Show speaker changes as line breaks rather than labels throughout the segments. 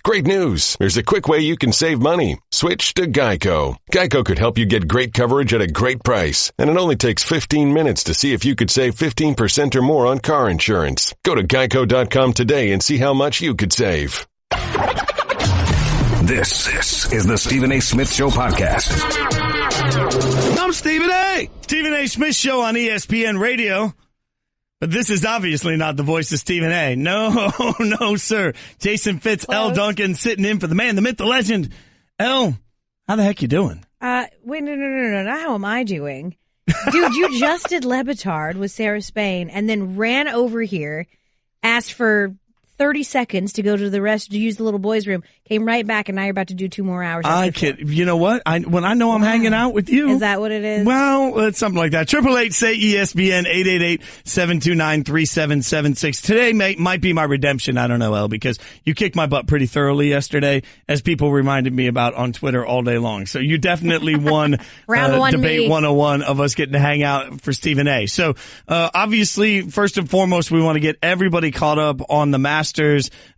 Great news. There's a quick way you can save money. Switch to Geico. Geico could help you get great coverage at a great price. And it only takes 15 minutes to see if you could save 15% or more on car insurance. Go to geico.com today and see how much you could save.
This is the Stephen A. Smith Show podcast.
I'm Stephen A. Stephen A. Smith Show on ESPN Radio. But this is obviously not the voice of Stephen A. No, sir. Jason Fitz, Elle Duncan sitting in for the man, the myth, the legend. Elle, how the heck you doing?
Wait, no. How am I doing? Dude, you just did Le Batard with Sarah Spain and then ran over here, asked for 30 seconds to go to the rest to use the little boys' room, came right back, and now you're about to do 2 more hours.
I kid. You know what? When I know I'm hanging out with you.
Is that what it is?
Well, it's something like that. 888-SAY-ESPN, 888-729-3776. Today might be my redemption. I don't know, Elle, because you kicked my butt pretty thoroughly yesterday, as people reminded me about on Twitter all day long. So you definitely won
Round one
Debate
me.
101 of us getting to hang out for Stephen A. So obviously, first and foremost, we want to get everybody caught up on the Masters.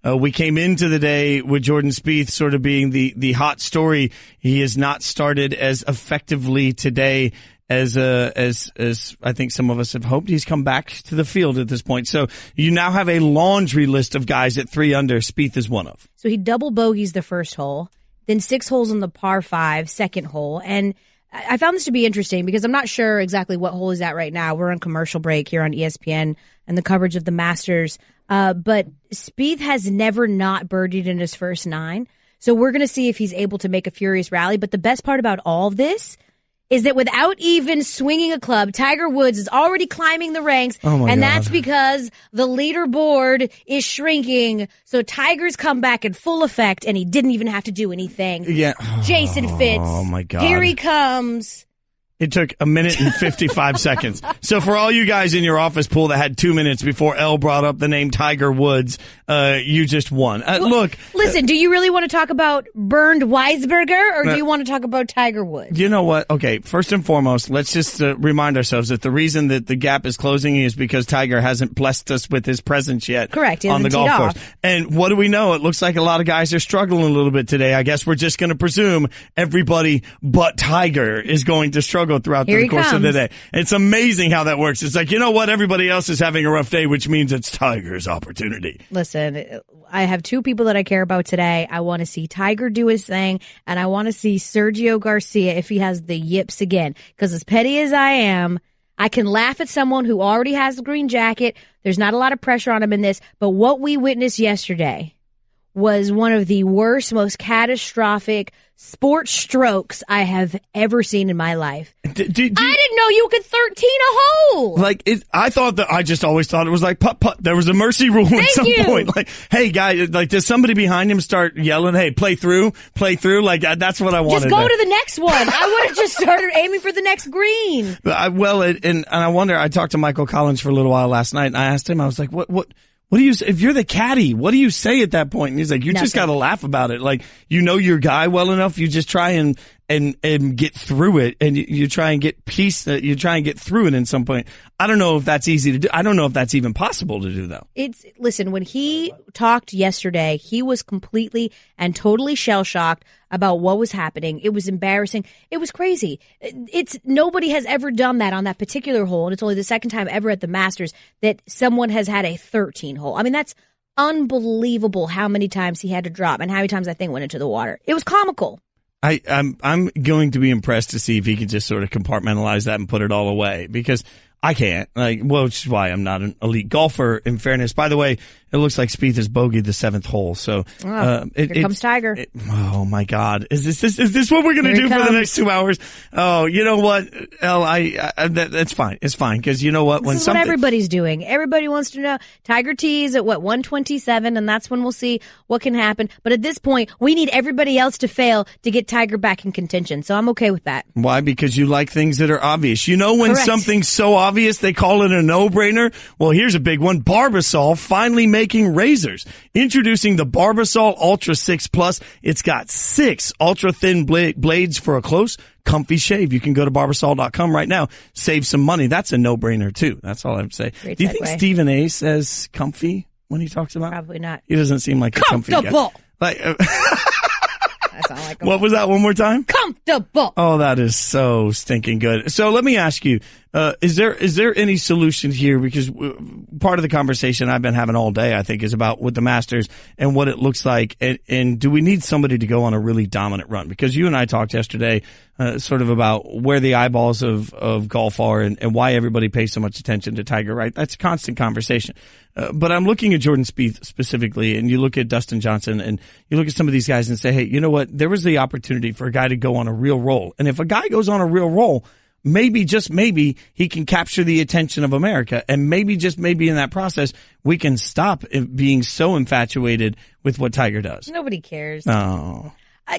We came into the day with Jordan Spieth sort of being the hot story. He has not started as effectively today as I think some of us have hoped. He's come back to the field at this point. So you now have a laundry list of guys at 3 under. Spieth is one of.
So he double bogeys the first hole, then 6 holes on the par 5 second hole. And I found this to be interesting because I'm not sure exactly what hole he's at right now. We're on commercial break here on ESPN and the coverage of the Masters. But Spieth has never not birdied in his first 9. So we're going to see if he's able to make a furious rally. But the best part about all of this is that without even swinging a club, Tiger Woods is already climbing the ranks.
Oh my
and
God.
That's because the leaderboard is shrinking. So Tiger's come back in full effect and he didn't even have to do anything.
Yeah.
Jason Fitz.
Oh my God.
Here he comes.
It took 1 minute and 55 seconds. So for all you guys in your office pool that had 2 minutes before Elle brought up the name Tiger Woods, you just won. Look.
Listen, do you really want to talk about Bernd Weisberger or do you want to talk about Tiger Woods?
You know what? Okay, first and foremost, let's just remind ourselves that the reason that the gap is closing is because Tiger hasn't blessed us with his presence yet.
Correct. He
On the
hasn't
golf
teed
course.
off.
And what do we know? It looks like a lot of guys are struggling a little bit today. I guess we're just going to presume everybody but Tiger is going to struggle throughout
Here
the
he
course of the
comes.
day. It's amazing how that works. It's like, you know what? Everybody else is having a rough day, which means it's Tiger's opportunity.
Listen, I have 2 people that I care about today. I want to see Tiger do his thing, and I want to see Sergio Garcia if he has the yips again. Because as petty as I am, I can laugh at someone who already has the green jacket. There's not a lot of pressure on him in this. But what we witnessed yesterday was one of the worst, most catastrophic sports strokes I have ever seen in my life. I didn't know you could 13 a hole.
Like I just always thought it was like putt. There was a mercy rule at some point. Like, hey guys, like does somebody behind him start yelling, "Hey, play through"? Like that's what I wanted.
Just go to the next one. I would have just started aiming for the next green.
And I wonder. I talked to Michael Collins for a little while last night, and I asked him. I was like, What do you say? If you're the caddy, what do you say at that point?" And he's like, "You just got to laugh about it. Like, you know your guy well enough. You just try and get through it, and you try and get you try and get through it in some point." I don't know if that's easy to do. I don't know if that's even possible to do, though.
Listen, when he talked yesterday, he was completely and totally shell-shocked about what was happening. It was embarrassing. It was crazy. Nobody has ever done that on that particular hole, and it's only the second time ever at the Masters that someone has had a 13 hole. I mean, that's unbelievable how many times he had to drop and how many times that thing went into the water. It was comical.
I'm going to be impressed to see if he can just sort of compartmentalize that and put it all away, because I can't. Which is why I'm not an elite golfer, in fairness. By the way, it looks like Spieth has bogeyed the 7th hole. So,
here comes Tiger.
Oh my God. Is this what we're going to do for the next 2 hours? Oh, you know what, Elle, that's fine. It's fine. Cause you know what?
This is what everybody's doing. Everybody wants to know. Tiger tees at 127, and that's when we'll see what can happen. But at this point, we need everybody else to fail to get Tiger back in contention. So I'm okay with that.
Why? Because you like things that are obvious. You know when
Correct.
something's so obvious, they call it a no-brainer? Well, here's a big one. Barbasol finally making razors. Introducing the Barbasol Ultra 6 Plus. It's got 6 ultra-thin blades for a close, comfy shave. You can go to Barbasol.com right now. Save some money. That's a no-brainer, too. That's all I would say.
Great
Do you
segue.
think Stephen A. says comfy when he talks about it?
Probably not.
He doesn't seem like a comfy guy. Like,
I sound like
what was that? One more time?
Comfortable.
Oh, that is so stinking good. So let me ask you, is there any solution here? Because part of the conversation I've been having all day, I think, is about with the Masters and what it looks like. And do we need somebody to go on a really dominant run? Because you and I talked yesterday sort of about where the eyeballs of golf are and why everybody pays so much attention to Tiger, right? That's a constant conversation. But I'm looking at Jordan Spieth specifically, and you look at Dustin Johnson, and you look at some of these guys and say, hey, you know what? There was the opportunity for a guy to go on a real roll. And if a guy goes on a real roll, maybe, just maybe, he can capture the attention of America. And maybe, just maybe in that process, we can stop being so infatuated with what Tiger does.
Nobody cares.
Oh.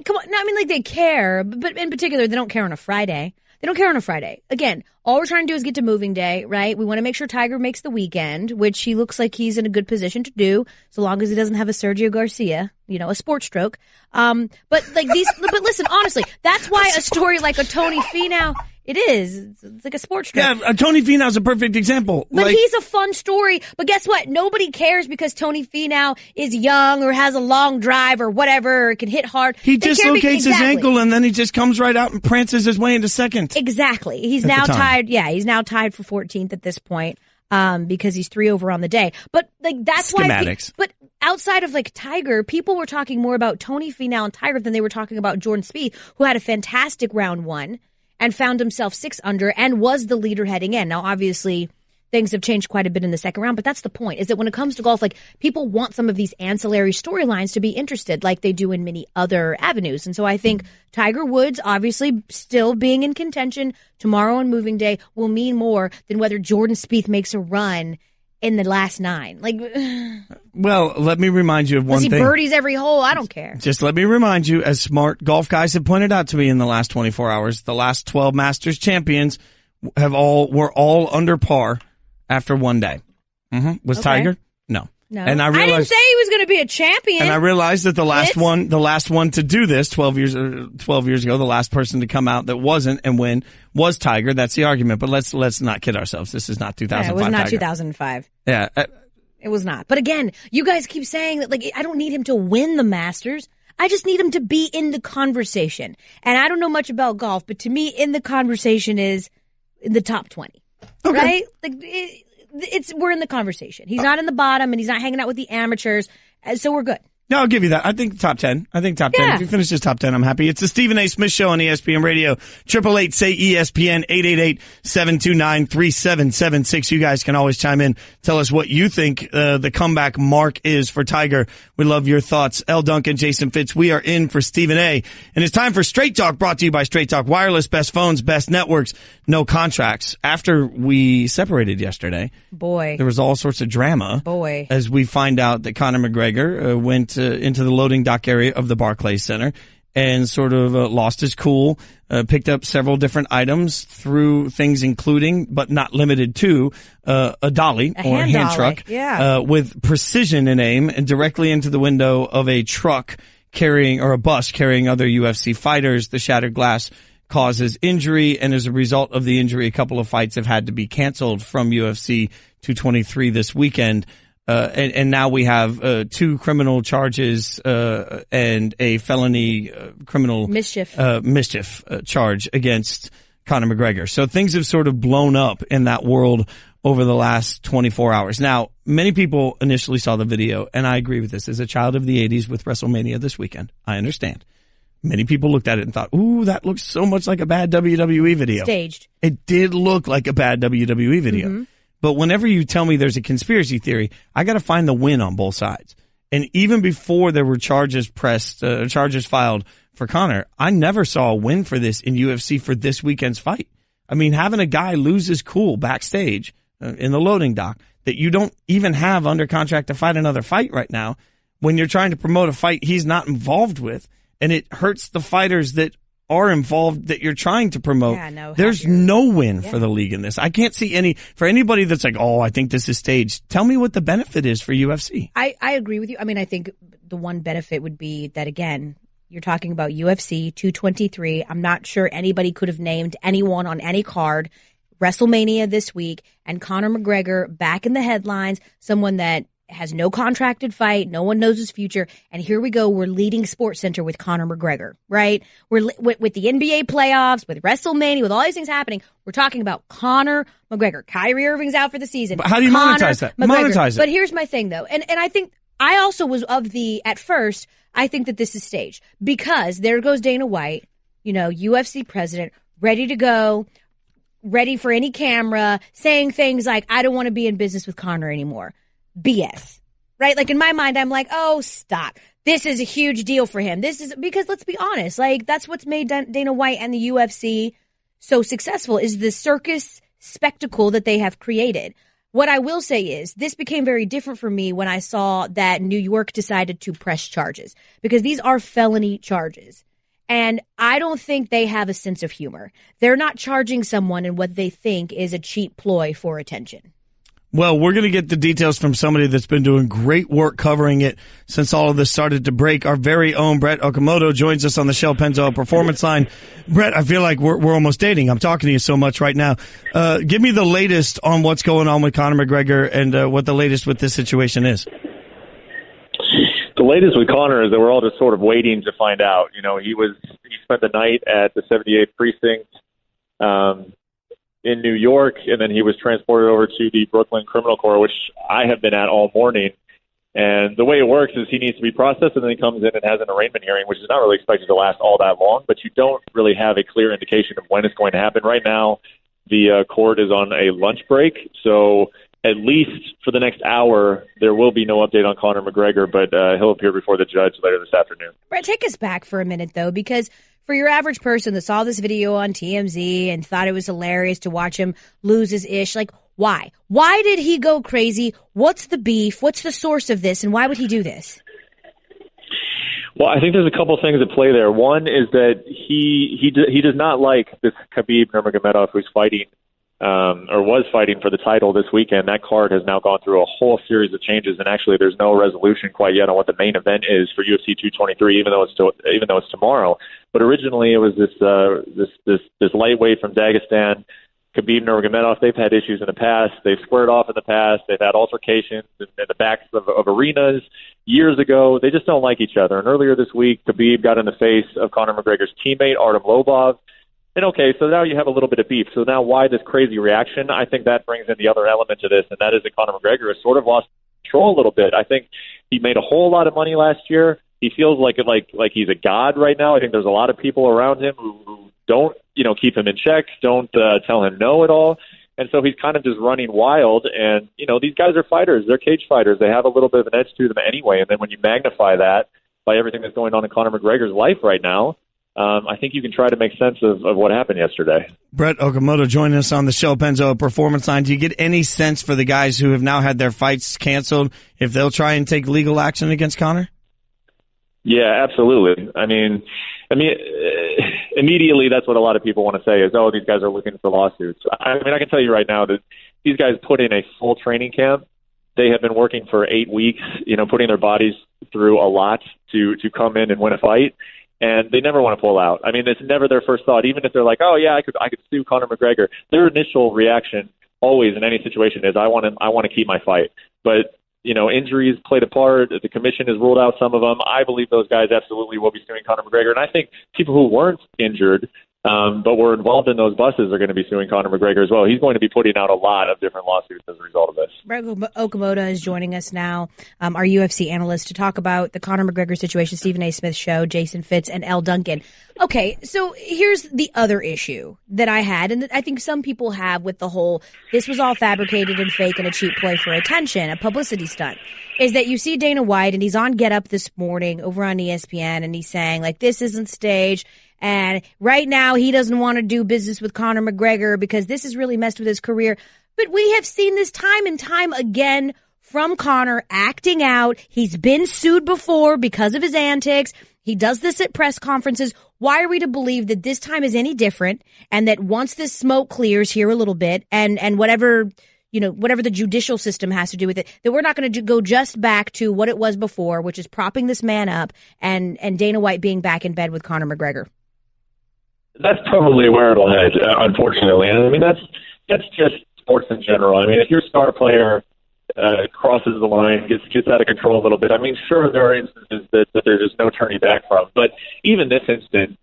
Come on. No, I mean, like, they care, but in particular, they don't care on a Friday. They don't care on a Friday. Again, all we're trying to do is get to moving day, right? We want to make sure Tiger makes the weekend, which he looks like he's in a good position to do, so long as he doesn't have a Sergio Garcia, a sports stroke. But listen, honestly, that's why a story like a Tony Finau, it is. It's like a sports stroke.
Yeah, Tony Finau's a perfect example.
But he's a fun story. But guess what? Nobody cares because Tony Finau is young or has a long drive or whatever, or can hit hard.
He dislocates his ankle and then he just comes right out and prances his way into second.
Exactly. He's now tied. Yeah, he's now tied for 14th at this point because he's 3 over on the day. But that's
schematics.
But outside of Tiger, people were talking more about Tony Finau and Tiger than they were talking about Jordan Spieth, who had a fantastic round 1. And found himself 6 under and was the leader heading in. Now, obviously, things have changed quite a bit in the second round, but that's the point, is that when it comes to golf, people want some of these ancillary storylines to be interested like they do in many other avenues. And so I think Tiger Woods, obviously still being in contention tomorrow on moving day, will mean more than whether Jordan Spieth makes a run in the last 9.
Well, let me remind you of one thing.
He birdies every hole. I don't care.
Just let me remind you, as smart golf guys have pointed out to me in the last 24 hours, the last 12 Masters champions were all under par after one day. Was Tiger? No. And
I didn't say he was going to be a champion.
And I realized that the last one to do this 12 years ago, the last person to come out that wasn't and win was Tiger. That's the argument. But let's not kid ourselves. This is not 2005.
Yeah, it was not
Tiger.
2005.
Yeah.
It was not. But again, you guys keep saying that, I don't need him to win the Masters. I just need him to be in the conversation. And I don't know much about golf, but to me, in the conversation is in the top 20. Okay. Right? We're in the conversation. He's not in the bottom, and he's not hanging out with the amateurs, so we're good.
No, I'll give you that. I think top 10. Top 10. If you finish this top 10, I'm happy. It's the Stephen A. Smith Show on ESPN Radio. 888-SAY-ESPN, 888-729-3776. You guys can always chime in. Tell us what you think the comeback mark is for Tiger. We love your thoughts. Elle Duncan, Jason Fitz, we are in for Stephen A. And it's time for Straight Talk, brought to you by Straight Talk Wireless. Best phones, best networks, no contracts. After we separated yesterday, there was all sorts of drama. As we find out that Connor McGregor went into the loading dock area of the Barclays Center and sort of lost his cool, picked up several different items, threw things including, but not limited to, a dolly or hand truck with precision and aim and directly into the window of a truck or a bus carrying other UFC fighters. The shattered glass causes injury, and as a result of the injury, a couple of fights have had to be canceled from UFC 223 this weekend. And now we have 2 criminal charges and a felony criminal mischief charge against Conor McGregor. So things have sort of blown up in that world over the last 24 hours. Now, many people initially saw the video, and I agree with this. As a child of the 80s with WrestleMania this weekend, I understand. Many people looked at it and thought, ooh, that looks so much like a bad WWE video.
Staged.
It did look like a bad WWE video. Mm-hmm. But whenever you tell me there's a conspiracy theory, I got to find the win on both sides. And even before there were charges filed for Conor, I never saw a win for this in UFC for this weekend's fight. I mean, having a guy lose his cool backstage in the loading dock that you don't even have under contract to fight another fight right now, when you're trying to promote a fight he's not involved with, and it hurts the fighters that are involved that you're trying to promote. There's no win for the league in this. I can't see any, for anybody that's like, oh, I think this is staged. Tell me what the benefit is for UFC.
I agree with you. I mean, I think the one benefit would be that, again, you're talking about UFC 223. I'm not sure anybody could have named anyone on any card. WrestleMania this week, and Conor McGregor back in the headlines, someone that has no contracted fight. No one knows his future. And here we go. We're leading SportsCenter with Connor McGregor, right? We're with the NBA playoffs, with WrestleMania, with all these things happening. We're talking about Connor McGregor. Kyrie Irving's out for the season.
But how do you monetize that? Monetize it.
But here's my thing, though. And I think I also was at first, I think that this is staged because there goes Dana White, UFC president, ready to go, ready for any camera, saying things like, I don't want to be in business with Connor anymore. BS, right? Like in my mind, I'm like, oh, stop. This is a huge deal for him. This is because let's be honest, like that's what's made Dana White and the UFC so successful is the circus spectacle that they have created. What I will say is this became very different for me when I saw that New York decided to press charges because these are felony charges. And I don't think they have a sense of humor. They're not charging someone in what they think is a cheap ploy for attention.
Well, we're going to get the details from somebody that's been doing great work covering it since all of this started to break. Our very own Brett Okamoto joins us on the Shell Pennzoil Performance Line. Brett, I feel like we're almost dating. I'm talking to you so much right now. Give me the latest on what's going on with Connor McGregor and what the latest with this situation is.
The latest with Connor is that we're all just sort of waiting to find out. He spent the night at the 78th precinct in New York, and then he was transported over to the Brooklyn Criminal Court, which I have been at all morning. And the way it works is he needs to be processed, and then he comes in and has an arraignment hearing, which is not really expected to last all that long, but you don't really have a clear indication of when it's going to happen. Right now, the court is on a lunch break, so at least for the next hour, there will be no update on Connor McGregor, but he'll appear before the judge later this afternoon.
Brett, take us back for a minute, though, because for your average person that saw this video on TMZ and thought it was hilarious to watch him lose his ish, like, why? Why did he go crazy? What's the beef? What's the source of this? And why would he do this?
Well, I think there's a couple of things at play there. One is that he does not like this Khabib Nurmagomedov who's fighting or was fighting for the title this weekend. That card has now gone through a whole series of changes, and actually there's no resolution quite yet on what the main event is for UFC 223, even though it's tomorrow. But originally it was this lightweight from Dagestan, Khabib Nurmagomedov. They've had issues in the past. They've squared off in the past. They've had altercations in the backs of arenas years ago. They just don't like each other. And earlier this week, Khabib got in the face of Conor McGregor's teammate, Artem Lobov. And okay, so now you have a little bit of beef. So now why this crazy reaction? I think that brings in the other element to this, and that is that Conor McGregor has sort of lost control a little bit. I think he made a whole lot of money last year. He feels like he's a god right now. I think there's a lot of people around him who don't, keep him in check, don't tell him no at all. And so he's kind of just running wild. And, these guys are fighters. They're cage fighters. They have a little bit of an edge to them anyway. And then when you magnify that by everything that's going on in Conor McGregor's life right now, I think you can try to make sense of what happened yesterday.
Brett Okamoto joining us on the Shell Pennzoil Performance Line. Do you get any sense for the guys who have now had their fights canceled if they'll try and take legal action against Conor?
Yeah, absolutely. I mean, immediately that's what a lot of people want to say is, oh, these guys are looking for lawsuits. I mean, I can tell you right now that these guys put in a full training camp. They have been working for 8 weeks, putting their bodies through a lot to come in and win a fight. And they never want to pull out. I mean, it's never their first thought. Even if they're like, oh, yeah, I could sue Conor McGregor, their initial reaction always in any situation is, I want to keep my fight. But, injuries played a part. The commission has ruled out some of them. I believe those guys absolutely will be suing Conor McGregor. And I think people who weren't injured but were involved in those buses are going to be suing Connor McGregor as well. He's going to be putting out a lot of different lawsuits as a result of this.
Brett Okamoto is joining us now, our UFC analyst, to talk about the Connor McGregor situation. Stephen A. Smith Show, Jason Fitz, and Elle Duncan. Okay, so here's the other issue that I had, and I think some people have with the whole, this was all fabricated and fake and a cheap play for attention, a publicity stunt, is that you see Dana White, and he's on Get Up this morning over on ESPN, and he's saying, like, this isn't staged. And right now, he doesn't want to do business with Conor McGregor because this has really messed with his career. But we have seen this time and time again from Conor acting out. He's been sued before because of his antics. He does this at press conferences. Why are we to believe that this time is any different and that once this smoke clears here a little bit and whatever the judicial system has to do with it, that we're not going to go just back to what it was before, which is propping this man up and Dana White being back in bed with Conor McGregor?
That's probably where it'll head, unfortunately. And I mean, that's just sports in general. I mean, if your star player crosses the line, gets out of control a little bit. I mean, sure, there are instances that there's just no turning back from. But even this instance,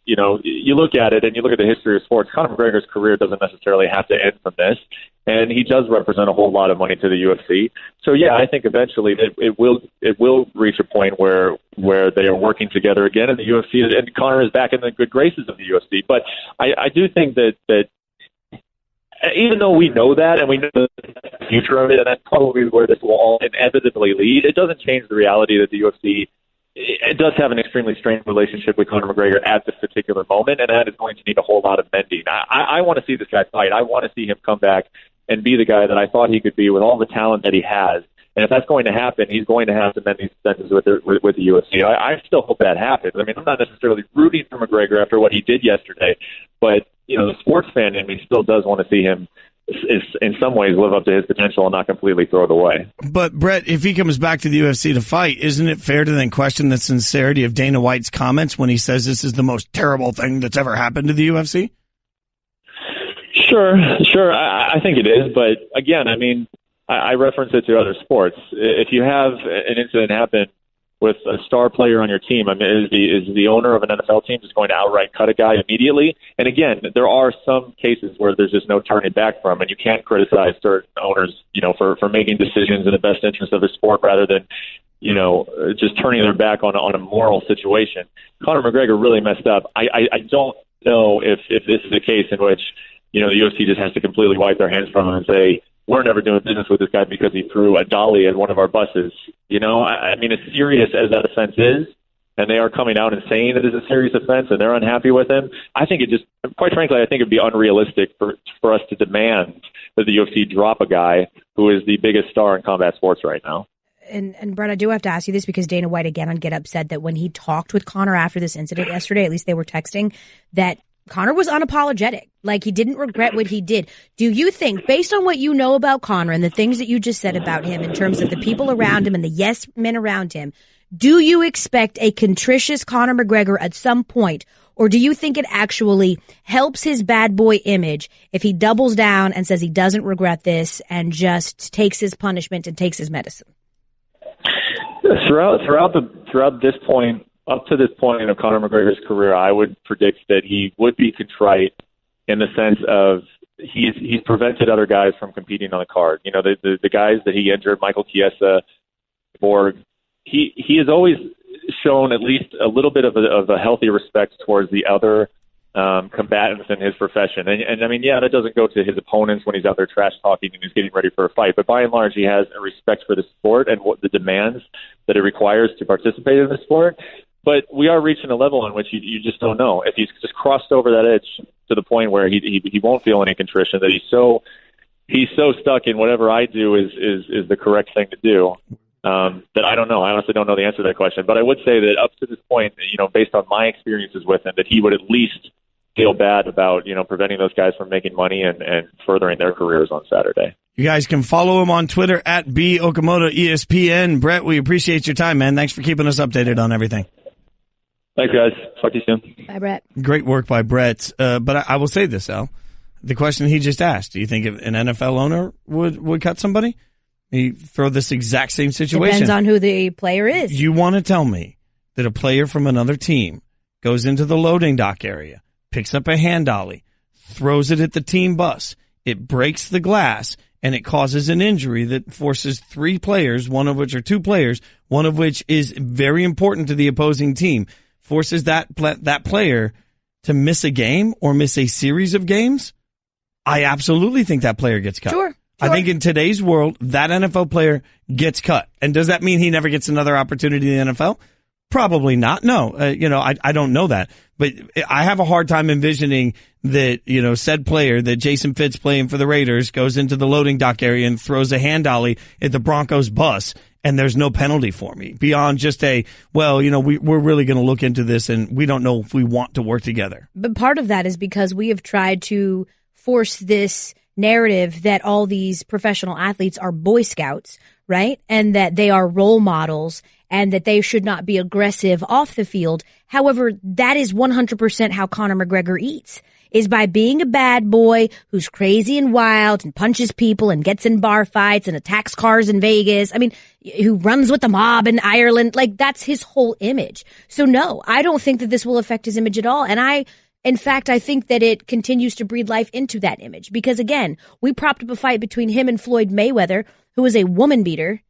you know, you look at it and you look at the history of sports, Conor McGregor's career doesn't necessarily have to end from this. And he does represent a whole lot of money to the UFC. So, yeah, I think eventually it will reach a point where they are working together again in the UFC, and Conor is back in the good graces of the UFC. But I do think that even though we know that and we know the future of it, and that's probably where this will all inevitably lead, it doesn't change the reality that the UFC it does have an extremely strained relationship with Conor McGregor at this particular moment, and that is going to need a whole lot of mending. I want to see this guy fight. I want to see him come back and be the guy that I thought he could be with all the talent that he has. And if that's going to happen, he's going to have to mend these sentences with the UFC. I still hope that happens. I mean, I'm not necessarily rooting for McGregor after what he did yesterday, but you know, the sports fan in me still does want to see him in some ways live up to his potential and not completely throw it away.
But Brett, if he comes back to the UFC to fight, isn't it fair to then question the sincerity of Dana White's comments when he says this is the most terrible thing that's ever happened to the UFC?
Sure. I think it is. But again, I mean, I reference it to other sports. If you have an incident happen with a star player on your team, I mean, is the owner of an NFL team just going to outright cut a guy immediately? And again, there are some cases where there's just no turning back from, and you can't criticize certain owners, you know, for making decisions in the best interest of the sport rather than, you know, just turning their back on a moral situation. Conor McGregor really messed up. I don't know if this is a case in which, you know, the UFC just has to completely wipe their hands from him and say, we're never doing business with this guy because he threw a dolly at one of our buses. You know, I mean, as serious as that offense is, and they are coming out and saying it is a serious offense and they're unhappy with him, I think it just, quite frankly, I think it'd be unrealistic for us to demand that the UFC drop a guy who is the biggest star in combat sports right now.
And Brett, I do have to ask you this because Dana White again on Get Up said that when he talked with Conor after this incident yesterday, at least they were texting, that Conor was unapologetic. Like, he didn't regret what he did. Do you think, based on what you know about Conor and the things that you just said about him in terms of the people around him and the yes men around him, do you expect a contritious Conor McGregor at some point, or do you think it actually helps his bad boy image if he doubles down and says he doesn't regret this and just takes his punishment and takes his medicine?
Throughout this point, up to this point of Conor McGregor's career, I would predict that he would be contrite in the sense of he's prevented other guys from competing on the card. You know, the guys that he injured, Michael Chiesa, Borg, he has always shown at least a little bit of a healthy respect towards the other combatants in his profession. And I mean, yeah, that doesn't go to his opponents when he's out there trash talking and he's getting ready for a fight. But by and large, he has a respect for the sport and what the demands that it requires to participate in the sport. But we are reaching a level in which you just don't know. If he's just crossed over that edge to the point where he won't feel any contrition, that he's so stuck in whatever I do is the correct thing to do, that I don't know. I honestly don't know the answer to that question. But I would say that up to this point, you know, based on my experiences with him, that he would at least feel bad about, you know, preventing those guys from making money and furthering their careers on Saturday.
You guys can follow him on Twitter at @Okamoto ESPN. Brett, we appreciate your time, man. Thanks for keeping us updated on everything.
Thanks, guys. Talk to you soon.
Bye, Brett.
Great work by Brett. But I will say this, Al. The question he just asked, do you think an NFL owner would cut somebody? He throw this exact same situation.
Depends on who the player is.
You want to tell me that a player from another team goes into the loading dock area, picks up a hand dolly, throws it at the team bus, it breaks the glass, and it causes an injury that forces three players, one of which are two players, one of which is very important to the opposing team, forces that player to miss a game or miss a series of games? I absolutely think that player gets cut.
Sure.
I think in today's world, that NFL player gets cut. And does that mean he never gets another opportunity in the NFL? Probably not. No, I don't know that. But I have a hard time envisioning that, you know, said player that Jason Fitz playing for the Raiders goes into the loading dock area and throws a hand dolly at the Broncos bus and there's no penalty for me beyond just we're really going to look into this and we don't know if we want to work together.
But part of that is because we have tried to force this narrative that all these professional athletes are Boy Scouts, right? And that they are role models and that they should not be aggressive off the field. However, that is 100% how Conor McGregor eats. is by being a bad boy who's crazy and wild and punches people and gets in bar fights and attacks cars in Vegas. I mean, who runs with the mob in Ireland. Like, that's his whole image. So no, I don't think that this will affect his image at all. And in fact, I think that it continues to breathe life into that image because, again, we propped up a fight between him and Floyd Mayweather, who was a woman beater,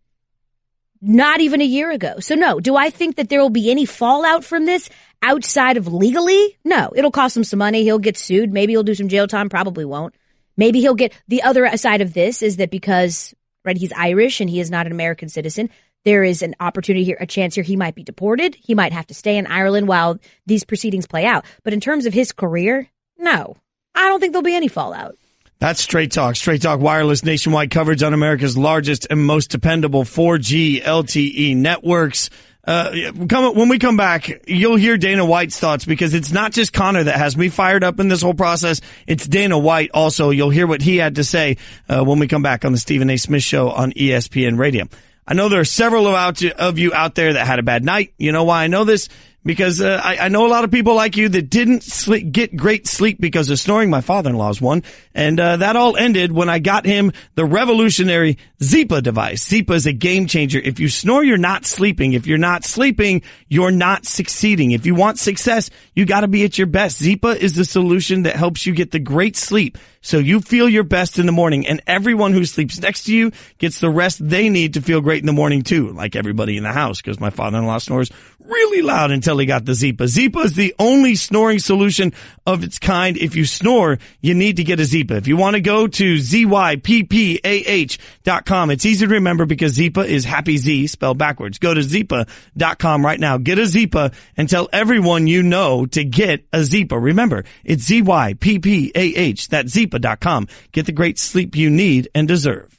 not even a year ago. So no, do I think that there will be any fallout from this outside of legally? No, it'll cost him some money. He'll get sued. Maybe he'll do some jail time. Probably won't. Maybe he'll get, the other side of this is that because, right, he's Irish and he is not an American citizen, there is an opportunity here, a chance here he might be deported. He might have to stay in Ireland while these proceedings play out. But in terms of his career, no, I don't think there'll be any fallout.
That's Straight Talk. Straight Talk Wireless, nationwide coverage on America's largest and most dependable 4G LTE networks. When we come back, you'll hear Dana White's thoughts because it's not just Connor that has me fired up in this whole process. It's Dana White also. You'll hear what he had to say when we come back on the Stephen A. Smith Show on ESPN Radio. I know there are several of you out there that had a bad night. You know why I know this? Because I know a lot of people like you that didn't get great sleep because of snoring. My father-in-law's one. And that all ended when I got him the revolutionary Zipa device. Zipa is a game changer. If you snore, you're not sleeping. If you're not sleeping, you're not succeeding. If you want success, you got to be at your best. Zipa is the solution that helps you get the great sleep so you feel your best in the morning. And everyone who sleeps next to you gets the rest they need to feel great in the morning, too, like everybody in the house, because my father-in-law snores really loud until he got the Zipa. Zipa is the only snoring solution of its kind. If you snore, you need to get a Zipa. If you want to go to ZYPPAH.com, it's easy to remember because Zipa is Happy Z spelled backwards. Go to Zipa.com right now. Get a Zipa and tell everyone you know to get a Zipa. Remember, it's ZYPPAH. That's Zipa.com. Get the great sleep you need and deserve.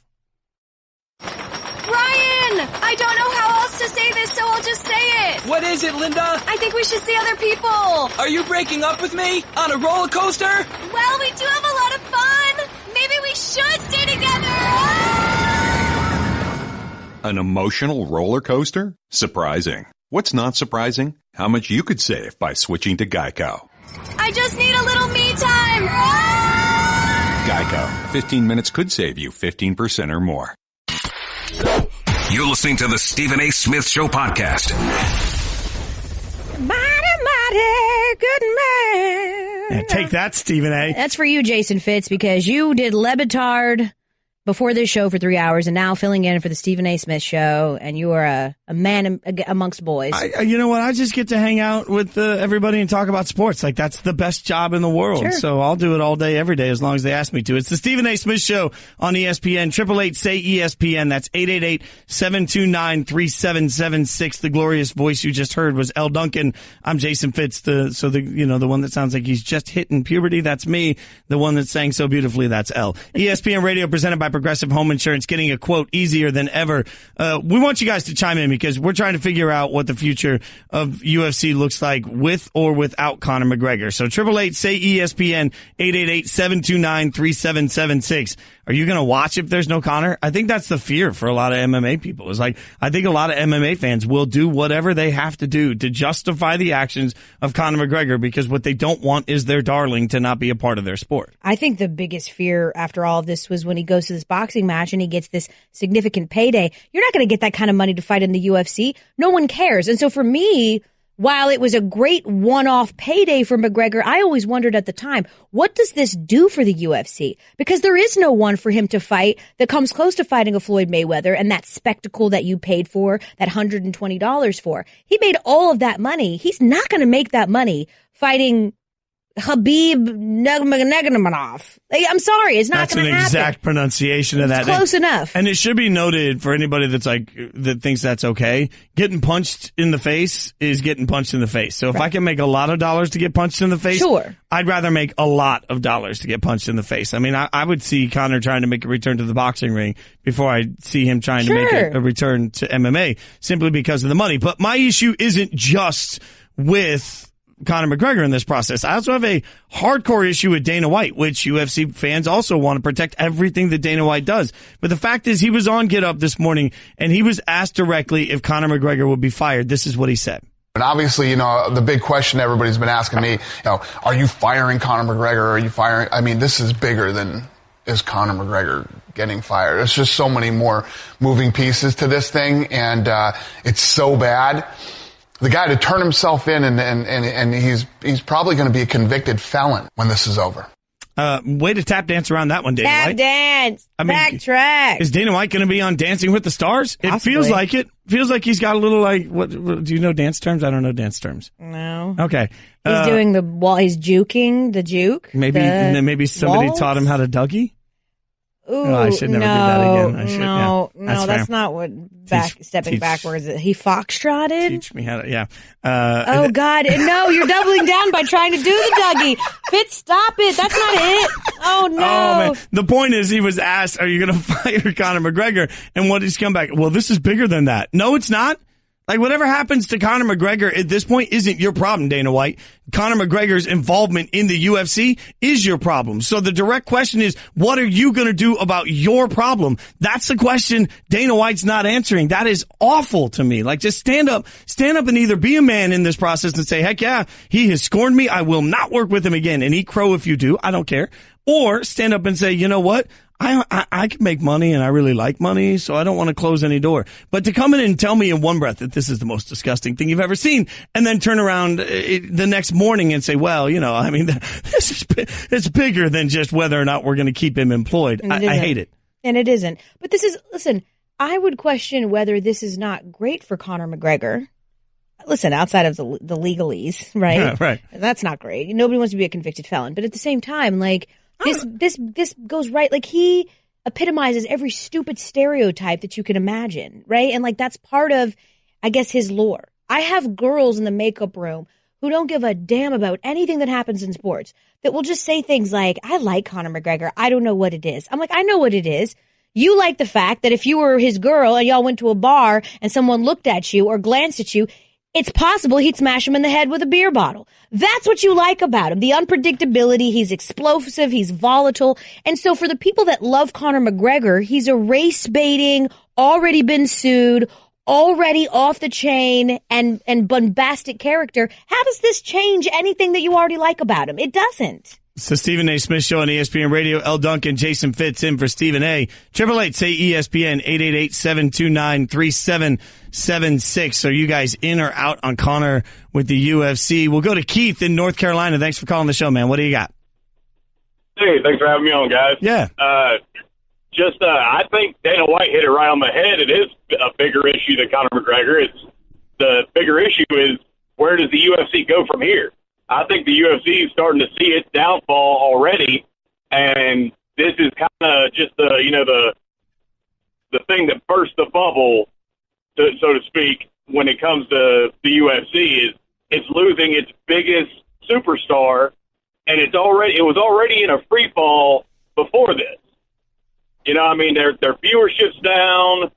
I don't know how else to say this, so I'll just say it.
What is it, Linda?
I think we should see other people.
Are you breaking up with me? On a roller coaster?
Well, we do have a lot of fun. Maybe we should stay together.
An emotional roller coaster? Surprising. What's not surprising? How much you could save by switching to Geico.
I just need a little me time.
Geico. 15 minutes could save you 15% or more.
You're listening to the Stephen A. Smith Show podcast.
Mighty, good man.
Yeah, take that, Stephen A.
That's for you, Jason Fitz, because you did Lebitard before this show for 3 hours and now filling in for the Stephen A. Smith Show, and you are a man amongst boys.
You know what? I just get to hang out with everybody and talk about sports. Like, that's the best job in the world.
Sure.
So I'll do it all day, every day, as long as they ask me to. It's the Stephen A. Smith Show on ESPN. 888-SAY-ESPN. That's 888-729-3776. The glorious voice you just heard was Elle Duncan. I'm Jason Fitz, the one that sounds like he's just hitting puberty. That's me. The one that sang so beautifully, that's Elle. ESPN Radio presented by Progressive Home Insurance, getting a quote easier than ever. We want you guys to chime in because we're trying to figure out what the future of UFC looks like with or without Connor McGregor. So 888-SAY-ESPN, 888-729-3776. Are you going to watch if there's no Connor? I think that's the fear for a lot of MMA people. It's like, I think a lot of MMA fans will do whatever they have to do to justify the actions of Connor McGregor because what they don't want is their darling to not be a part of their sport.
I think the biggest fear after all of this was when he goes to this boxing match and he gets this significant payday. You're not going to get that kind of money to fight in the UFC. No one cares. And so for me, while it was a great one-off payday for McGregor, I always wondered at the time, what does this do for the UFC? Because there is no one for him to fight that comes close to fighting a Floyd Mayweather and that spectacle that you paid for, that $120 for. He made all of that money. He's not going to make that money fighting Habib Nurmagomedov. I'm sorry, it's not going to happen.
That's an exact pronunciation of that.
It's close enough.
And it should be noted for anybody that thinks that's okay. Getting punched in the face is getting punched in the face. So if I can make a lot of dollars to get punched in the face,
sure,
I'd rather make a lot of dollars to get punched in the face. I mean, I would see Connor trying to make a return to the boxing ring before I see him trying to make a return to MMA simply because of the money. But my issue isn't just with Connor McGregor in this process. I also have a hardcore issue with Dana White, which UFC fans also want to protect everything that Dana White does. But the fact is, he was on Get Up this morning, and he was asked directly if Connor McGregor would be fired. This is what he said.
And obviously, the big question everybody's been asking me, are you firing Connor McGregor? Are you firing? I mean, this is bigger than is Connor McGregor getting fired. There's just so many more moving pieces to this thing, and it's so bad. The guy to turn himself in, and he's probably going to be a convicted felon when this is over.
Way to tap dance around that one, Dana White.
Tap dance. Backtrack.
Is Dana White going to be on Dancing with the Stars?
Possibly.
It feels like it. Feels like he's got a little what do you know dance terms? I don't know dance terms.
No.
Okay.
He's doing he's juking the juke.
Maybe somebody taught him how to Dougie.
Ooh,
I should never do that again.
No, that's not what stepping backwards. He foxtrotted.
Teach me how to, yeah.
Oh God, no! You're doubling down by trying to do the Dougie. Fitz, stop it. That's not it. Oh no!
Oh man! The point is, he was asked, "Are you going to fire Conor McGregor?" And what did he come back? Well, this is bigger than that. No, it's not. Like, whatever happens to Conor McGregor at this point isn't your problem, Dana White. Conor McGregor's involvement in the UFC is your problem. So the direct question is, what are you going to do about your problem? That's the question Dana White's not answering. That is awful to me. Like, just stand up and either be a man in this process and say, heck yeah, he has scorned me. I will not work with him again. And eat crow if you do. I don't care. Or stand up and say, you know what? I can make money and I really like money, so I don't want to close any door. But to come in and tell me in one breath that this is the most disgusting thing you've ever seen, and then turn around the next morning and say, well, it's bigger than just whether or not we're going to keep him employed. I hate it.
And it isn't. But listen, I would question whether this is not great for Conor McGregor. Listen, outside of the legalese, right?
Yeah, right.
That's not great. Nobody wants to be a convicted felon. But at the same time, like, This goes right. Like, he epitomizes every stupid stereotype that you can imagine, right? And like, that's part of, I guess, his lore. I have girls in the makeup room who don't give a damn about anything that happens in sports that will just say things like, I like Conor McGregor. I don't know what it is. I'm like, I know what it is. You like the fact that if you were his girl and y'all went to a bar and someone looked at you or glanced at you, it's possible he'd smash him in the head with a beer bottle. That's what you like about him. The unpredictability. He's explosive. He's volatile. And so for the people that love Conor McGregor, he's a race baiting, already been sued, already off the chain and bombastic character. How does this change anything that you already like about him? It doesn't.
It's the Stephen A. Smith Show on ESPN Radio. Elle Duncan, Jason Fitz in for Stephen A. 888 say ESPN, 888-729-3776. Are you guys in or out on Conor with the UFC? We'll go to Keith in North Carolina. Thanks for calling the show, man. What do you got?
Hey, thanks for having me on, guys.
Yeah.
I think Dana White hit it right on the head. It is a bigger issue than Conor McGregor. The bigger issue is, where does the UFC go from here? I think the UFC is starting to see its downfall already, and this is kind of just the thing that burst the bubble, so to speak, when it comes to the UFC. Is it's losing its biggest superstar, and it was already in a free fall before this. Their viewership's down.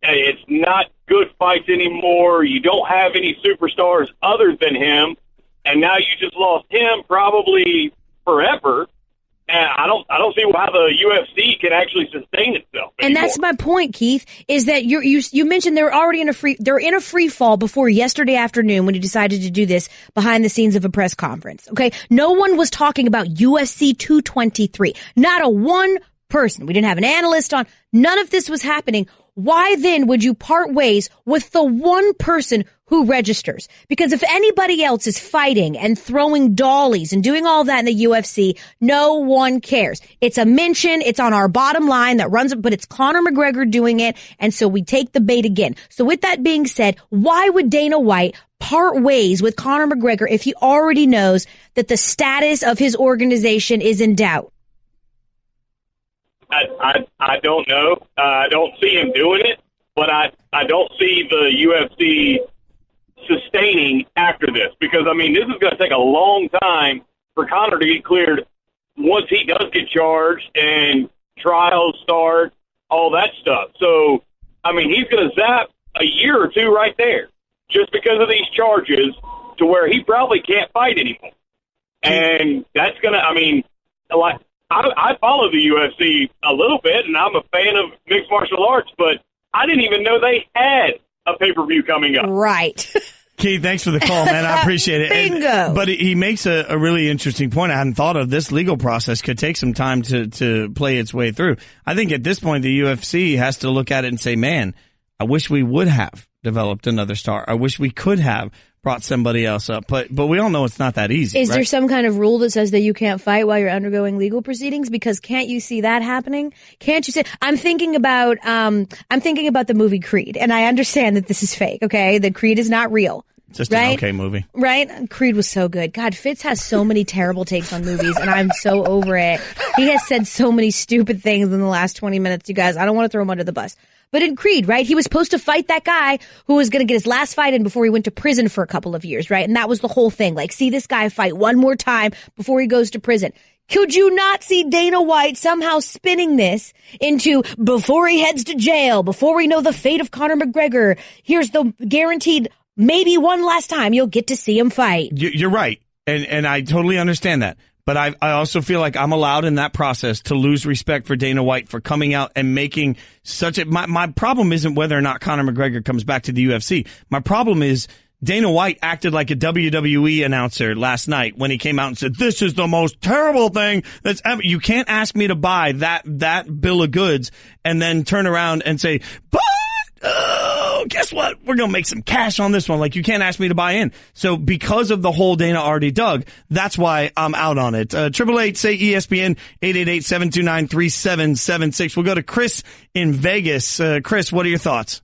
It's not good fights anymore. You don't have any superstars other than him. And now you just lost him probably forever. And I don't see how the UFC can actually sustain itself anymore.
And that's my point, Keith, is that you mentioned they're in a free fall before yesterday afternoon when you decided to do this behind the scenes of a press conference. Okay. No one was talking about UFC 223. Not a one person. We didn't have an analyst on. None of this was happening. Why then would you part ways with the one person who registers? Because if anybody else is fighting and throwing dollies and doing all that in the UFC, no one cares. It's a mention. It's on our bottom line that runs, but it's Conor McGregor doing it. And so we take the bait again. So with that being said, why would Dana White part ways with Conor McGregor if he already knows that the status of his organization is in doubt?
I don't know. I don't see him doing it, but I don't see the UFC sustaining after this, because, this is going to take a long time for Conor to get cleared once he does get charged and trials start, all that stuff. So, he's going to zap a year or two right there just because of these charges to where he probably can't fight anymore. And that's going to, I follow the UFC a little bit, and I'm a fan of mixed martial arts, but I didn't even know they had a pay-per-view coming up.
Right.
Keith, thanks for the call, man. I appreciate it.
Bingo.
But he makes a really interesting point I hadn't thought of. This legal process could take some time to play its way through. I think at this point, the UFC has to look at it and say, man, I wish we would have developed another star. I wish we could have brought somebody else up. But we all know it's not that easy.
Is
right?
there some kind of rule that says that you can't fight while you're undergoing legal proceedings? Because can't you see that happening? Can't you say, I'm thinking about the movie Creed, and I understand that this is fake, okay? That Creed is not real.
Just
right?
an okay movie.
Right? Creed was so good. God, Fitz has so many terrible takes on movies, and I'm so over it. He has said so many stupid things in the last 20 minutes, you guys. I don't want to throw him under the bus. But in Creed, right, he was supposed to fight that guy who was going to get his last fight in before he went to prison for a couple of years, right? And that was the whole thing. Like, see this guy fight one more time before he goes to prison. Could you not see Dana White somehow spinning this into before he heads to jail, before we know the fate of Connor McGregor, here's the guaranteed maybe one last time you'll get to see him fight.
You're right. And I totally understand that. But I also feel like I'm allowed in that process to lose respect for Dana White for coming out and making such a... My problem isn't whether or not Conor McGregor comes back to the UFC. My problem is Dana White acted like a WWE announcer last night when he came out and said, this is the most terrible thing that's ever... You can't ask me to buy that bill of goods and then turn around and say, but... guess what? We're going to make some cash on this one. Like, you can't ask me to buy in. So because of the whole Dana already dug, that's why I'm out on it. 888 say ESPN 888-729-3776. We'll go to Chris in Vegas. Chris, what are your thoughts?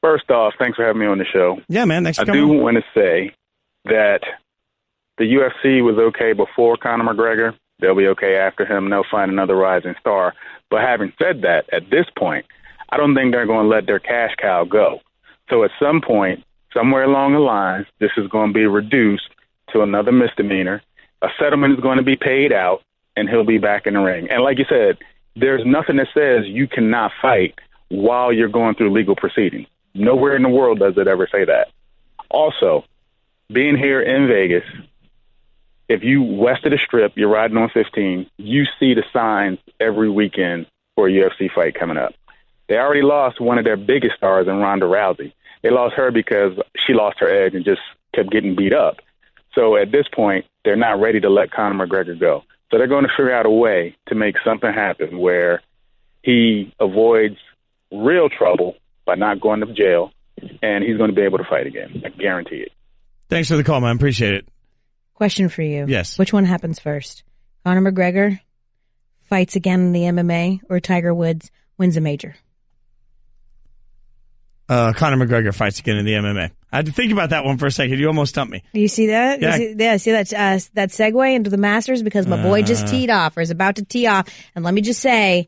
First off, thanks for having me on the show.
Yeah, man. Thanks for coming.
I do want to say that the UFC was okay before Conor McGregor. They'll be okay after him. They'll find another rising star. But having said that, at this point, I don't think they're going to let their cash cow go. So at some point, somewhere along the lines, this is going to be reduced to another misdemeanor. A settlement is going to be paid out, and he'll be back in the ring. And like you said, there's nothing that says you cannot fight while you're going through legal proceedings. Nowhere in the world does it ever say that. Also, being here in Vegas, if you west of the Strip, you're riding on 15, you see the signs every weekend for a UFC fight coming up. They already lost one of their biggest stars in Ronda Rousey. They lost her because she lost her edge and just kept getting beat up. So at this point, they're not ready to let Conor McGregor go. So they're going to figure out a way to make something happen where he avoids real trouble by not going to jail, and he's going to be able to fight again. I guarantee it.
Thanks for the call, man. Appreciate it.
Question for you.
Yes.
Which one happens first? Conor McGregor fights again in the MMA, or Tiger Woods wins a major?
Conor McGregor fights again in the MMA. I had to think about that one for a second. You almost stumped me.
You see that?
Yeah.
See that that segue into the Masters? Because my boy just teed off, or is about to tee off. And let me just say,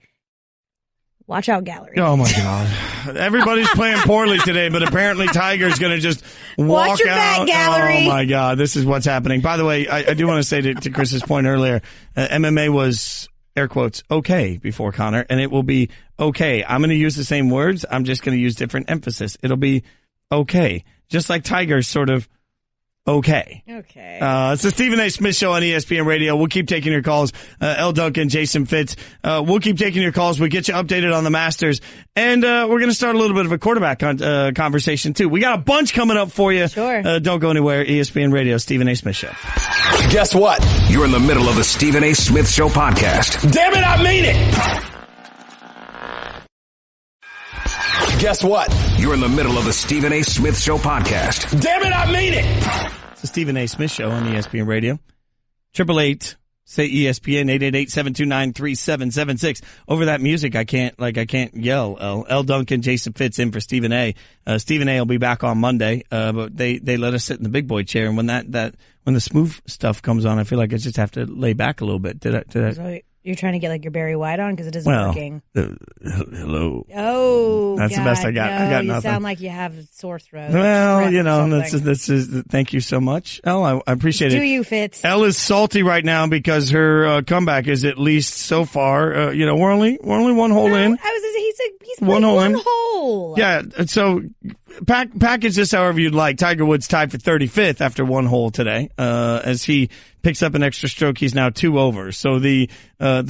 watch out, gallery.
Oh, my God. Everybody's playing poorly today, but apparently Tiger's going to just walk
watch your
out.
back, gallery.
Oh, my God. This is what's happening. By the way, I do want to say to Chris's point earlier, MMA was... air quotes, okay before Conor, and it will be okay. I'm going to use the same words. I'm just going to use different emphasis. It'll be okay. Just like Tiger's sort of okay.
Okay.
It's the Stephen A. Smith Show on ESPN Radio. We'll keep taking your calls. Elle Duncan, Jason Fitz. We'll keep taking your calls. We'll get you updated on the Masters. And we're going to start a little bit of a quarterback conversation, too. We got a bunch coming up for you.
Sure.
Don't go anywhere. ESPN Radio, Stephen A. Smith Show.
Guess what? You're in the middle of the Stephen A. Smith Show podcast.
Damn it, I mean it! Guess what?
You're in the middle of the Stephen A. Smith Show podcast.
Damn it, I mean it!
It's the Stephen A. Smith Show on ESPN Radio. 888 say ESPN 888-729-3776. Over that music, I can't yell. Elle Duncan, Jason Fitz in for Stephen A. Stephen A. will be back on Monday, but they let us sit in the big boy chair, and when when the smooth stuff comes on, I feel like I just have to lay back a little bit. Did I?
So you're trying to get like your Barry White on because it isn't working.
Hello.
Oh,
that's
God,
the best I got.
No,
I got
you
nothing.
sound like you have sore throat.
Well, this is. Thank you so much, Elle. I appreciate it.
Do you, Fitz?
Elle is salty right now because her comeback is at least so far. We're only one hole in.
He's one hole.
Yeah. So package this however you'd like. Tiger Woods tied for 35th after one hole today. As he picks up an extra stroke, he's now 2 over. So the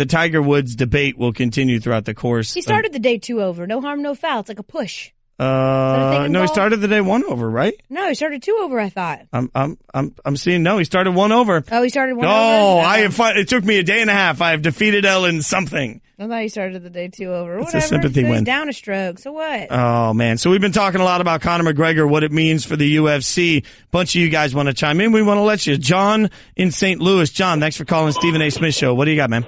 Tiger Woods debate will continue throughout the course.
He started the day 2 over. No harm, no foul. It's like a push.
No, he started the day 1 over, right?
No, he started 2 over, I thought.
I'm seeing no, he started 1 over.
Oh, he started 1 over?
Oh, it took me a day and a half. I have defeated Ellen something.
I thought he started the day 2 over.
It's
Whatever.
a sympathy
He's
win.
down a stroke, so what?
Oh, man. So we've been talking a lot about Connor McGregor, what it means for the UFC. A bunch of you guys want to chime in. We want to let you. John in St. Louis. John, thanks for calling Stephen A. Smith Show. What do you got, man?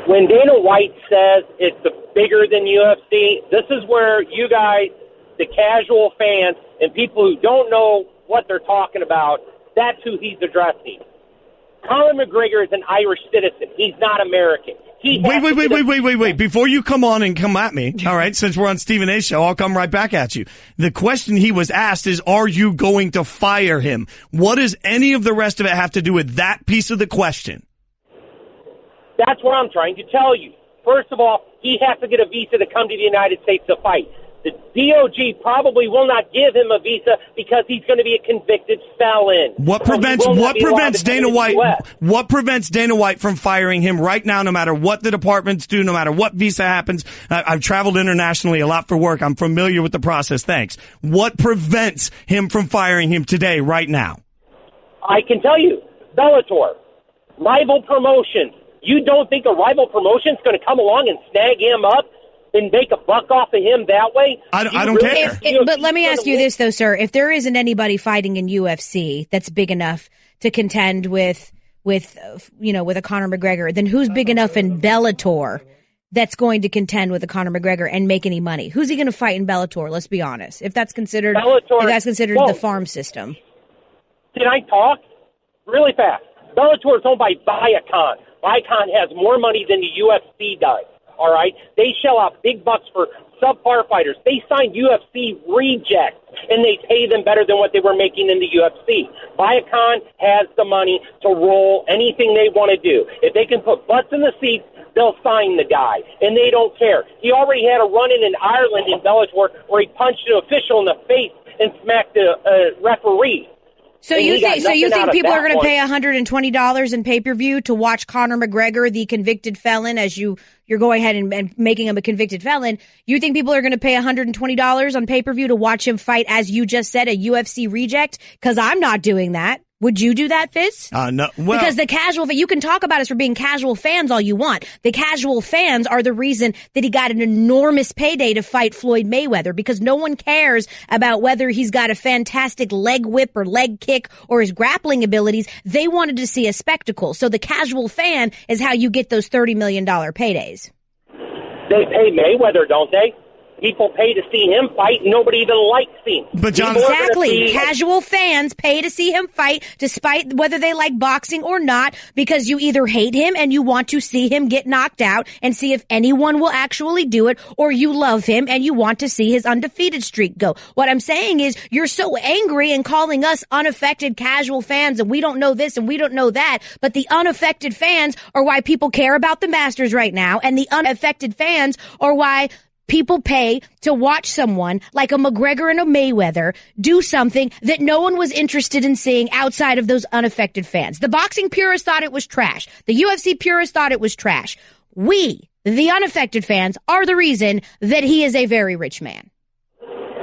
When Dana White says it's bigger than UFC, this is where you guys, the casual fans, and people who don't know what they're talking about, that's who he's addressing. Conor McGregor is an Irish citizen. He's not American.
Wait. Before you come on and come at me, all right, since we're on Stephen A. Show, I'll come right back at you. The question he was asked is, are you going to fire him? What does any of the rest of it have to do with that piece of the question?
That's what I'm trying to tell you. First of all, he has to get a visa to come to the United States to fight. The DOJ probably will not give him a visa because he's going to be a convicted felon.
What prevents Dana White? What prevents Dana White from firing him right now? No matter what the departments do, no matter what visa happens. I've traveled internationally a lot for work. I'm familiar with the process. Thanks. What prevents him from firing him today, right now?
I can tell you, Bellator, rival promotions. You don't think a rival promotion's going to come along and snag him up and make a buck off of him that way?
I don't care.
But let me ask you this, though, sir. If there isn't anybody fighting in UFC that's big enough to contend with a Conor McGregor, then who's big enough in Bellator that's going to contend with a Conor McGregor and make any money? Who's he going to fight in Bellator? Let's be honest. If that's considered the farm system.
Can I talk really fast? Bellator is owned by Viacom. Viacom has more money than the UFC does. All right, they shell out big bucks for subpar fighters. They sign UFC rejects, and they pay them better than what they were making in the UFC. Viacom has the money to roll anything they want to do. If they can put butts in the seats, they'll sign the guy, and they don't care. He already had a run-in Ireland in Bellator where he punched an official in the face and smacked a referee.
So you think people are going to pay $120 in pay-per-view to watch Conor McGregor, the convicted felon, as you're going ahead and making him a convicted felon? You think people are going to pay $120 on pay-per-view to watch him fight, as you just said, a UFC reject? Because I'm not doing that. Would you do that, Fitz?
No. Well,
because the casual, you can talk about us for being casual fans all you want. The casual fans are the reason that he got an enormous payday to fight Floyd Mayweather, because no one cares about whether he's got a fantastic leg whip or leg kick or his grappling abilities. They wanted to see a spectacle. So the casual fan is how you get those $30 million paydays.
They pay Mayweather, don't they? People pay to see him fight. Nobody even likes him.
But John,
exactly. Casual fans pay to see him fight, despite whether they like boxing or not, because you either hate him and you want to see him get knocked out and see if anyone will actually do it, or you love him and you want to see his undefeated streak go. What I'm saying is, you're so angry and calling us unaffected casual fans, and we don't know this and we don't know that, but the unaffected fans are why people care about the Masters right now, and the unaffected fans are why people pay to watch someone like a McGregor and a Mayweather do something that no one was interested in seeing outside of those unaffected fans. The boxing purists thought it was trash. The UFC purists thought it was trash. We, the unaffected fans, are the reason that he is a very rich man.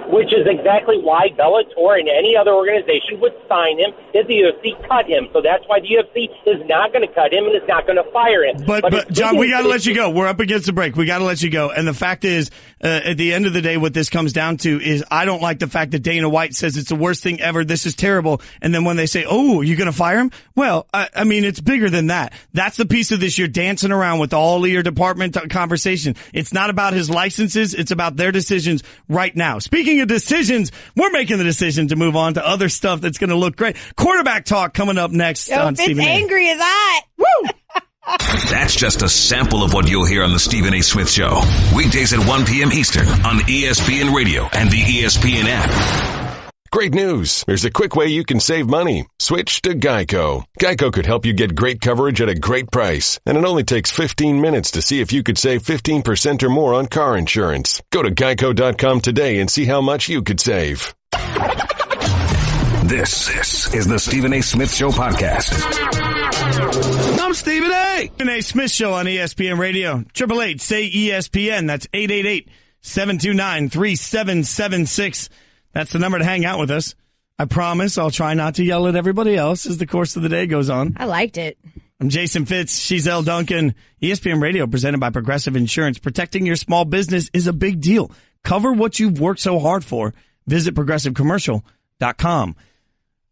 Which is exactly why Bellator and any other organization would sign him if the UFC cut him. So that's why the UFC is not going to cut him and is not going to fire him.
But John, we got to let you go. We're up against the break. We got to let you go. And the fact is, at the end of the day, what this comes down to is, I don't like the fact that Dana White says it's the worst thing ever. This is terrible. And then when they say, oh, you're going to fire him? Well, I mean, it's bigger than that. That's the piece of this you're dancing around with all of your department conversation. It's not about his licenses. It's about their decisions right now. Speaking of decisions, we're making the decision to move on to other stuff that's going to look great. Quarterback talk coming up next on Stephen A.
Angry as I.
Woo!
That's just a sample of what you'll hear on the Stephen A. Smith Show. Weekdays at 1 p.m. Eastern on ESPN Radio and the ESPN app.
Great news. There's a quick way you can save money. Switch to Geico. Geico could help you get great coverage at a great price. And it only takes 15 minutes to see if you could save 15% or more on car insurance. Go to geico.com today and see how much you could save.
This is the Stephen A. Smith Show podcast.
I'm Stephen A. Smith Show on ESPN Radio. 888-SAY-ESPN. That's 729-3776. That's the number to hang out with us. I promise I'll try not to yell at everybody else as the course of the day goes on.
I liked it.
I'm Jason Fitz. She's Elle Duncan. ESPN Radio presented by Progressive Insurance. Protecting your small business is a big deal. Cover what you've worked so hard for. Visit progressivecommercial.com.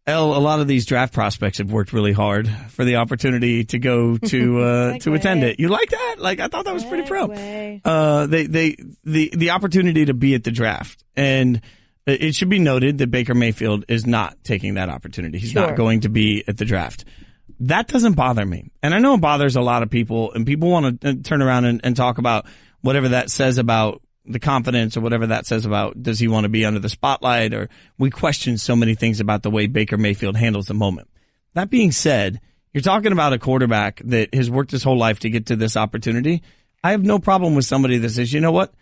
Elle, a lot of these draft prospects have worked really hard for the opportunity to go to attend it. You like that? Like, I thought that was pretty pro. The opportunity to be at the draft. And it should be noted that Baker Mayfield is not taking that opportunity. He's not going to be at the draft. That doesn't bother me. And I know it bothers a lot of people, and people want to turn around and talk about whatever that says about the confidence or whatever that says about does he want to be under the spotlight, or we question so many things about the way Baker Mayfield handles the moment. That being said, you're talking about a quarterback that has worked his whole life to get to this opportunity. I have no problem with somebody that says, you know what?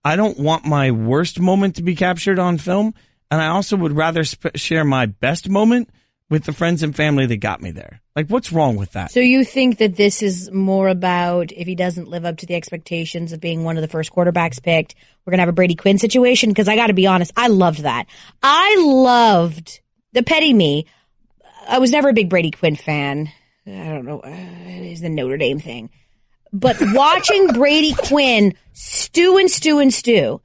I don't want my worst moment to be captured on film, and I also would rather share my best moment with the friends and family that got me there. Like, what's wrong with that?
So you think that this is more about if he doesn't live up to the expectations of being one of the first quarterbacks picked, we're going to have a Brady Quinn situation? Because I got to be honest, I loved that. I loved the petty me. I was never a big Brady Quinn fan. I don't know. It is the Notre Dame thing. But watching Brady Quinn stew,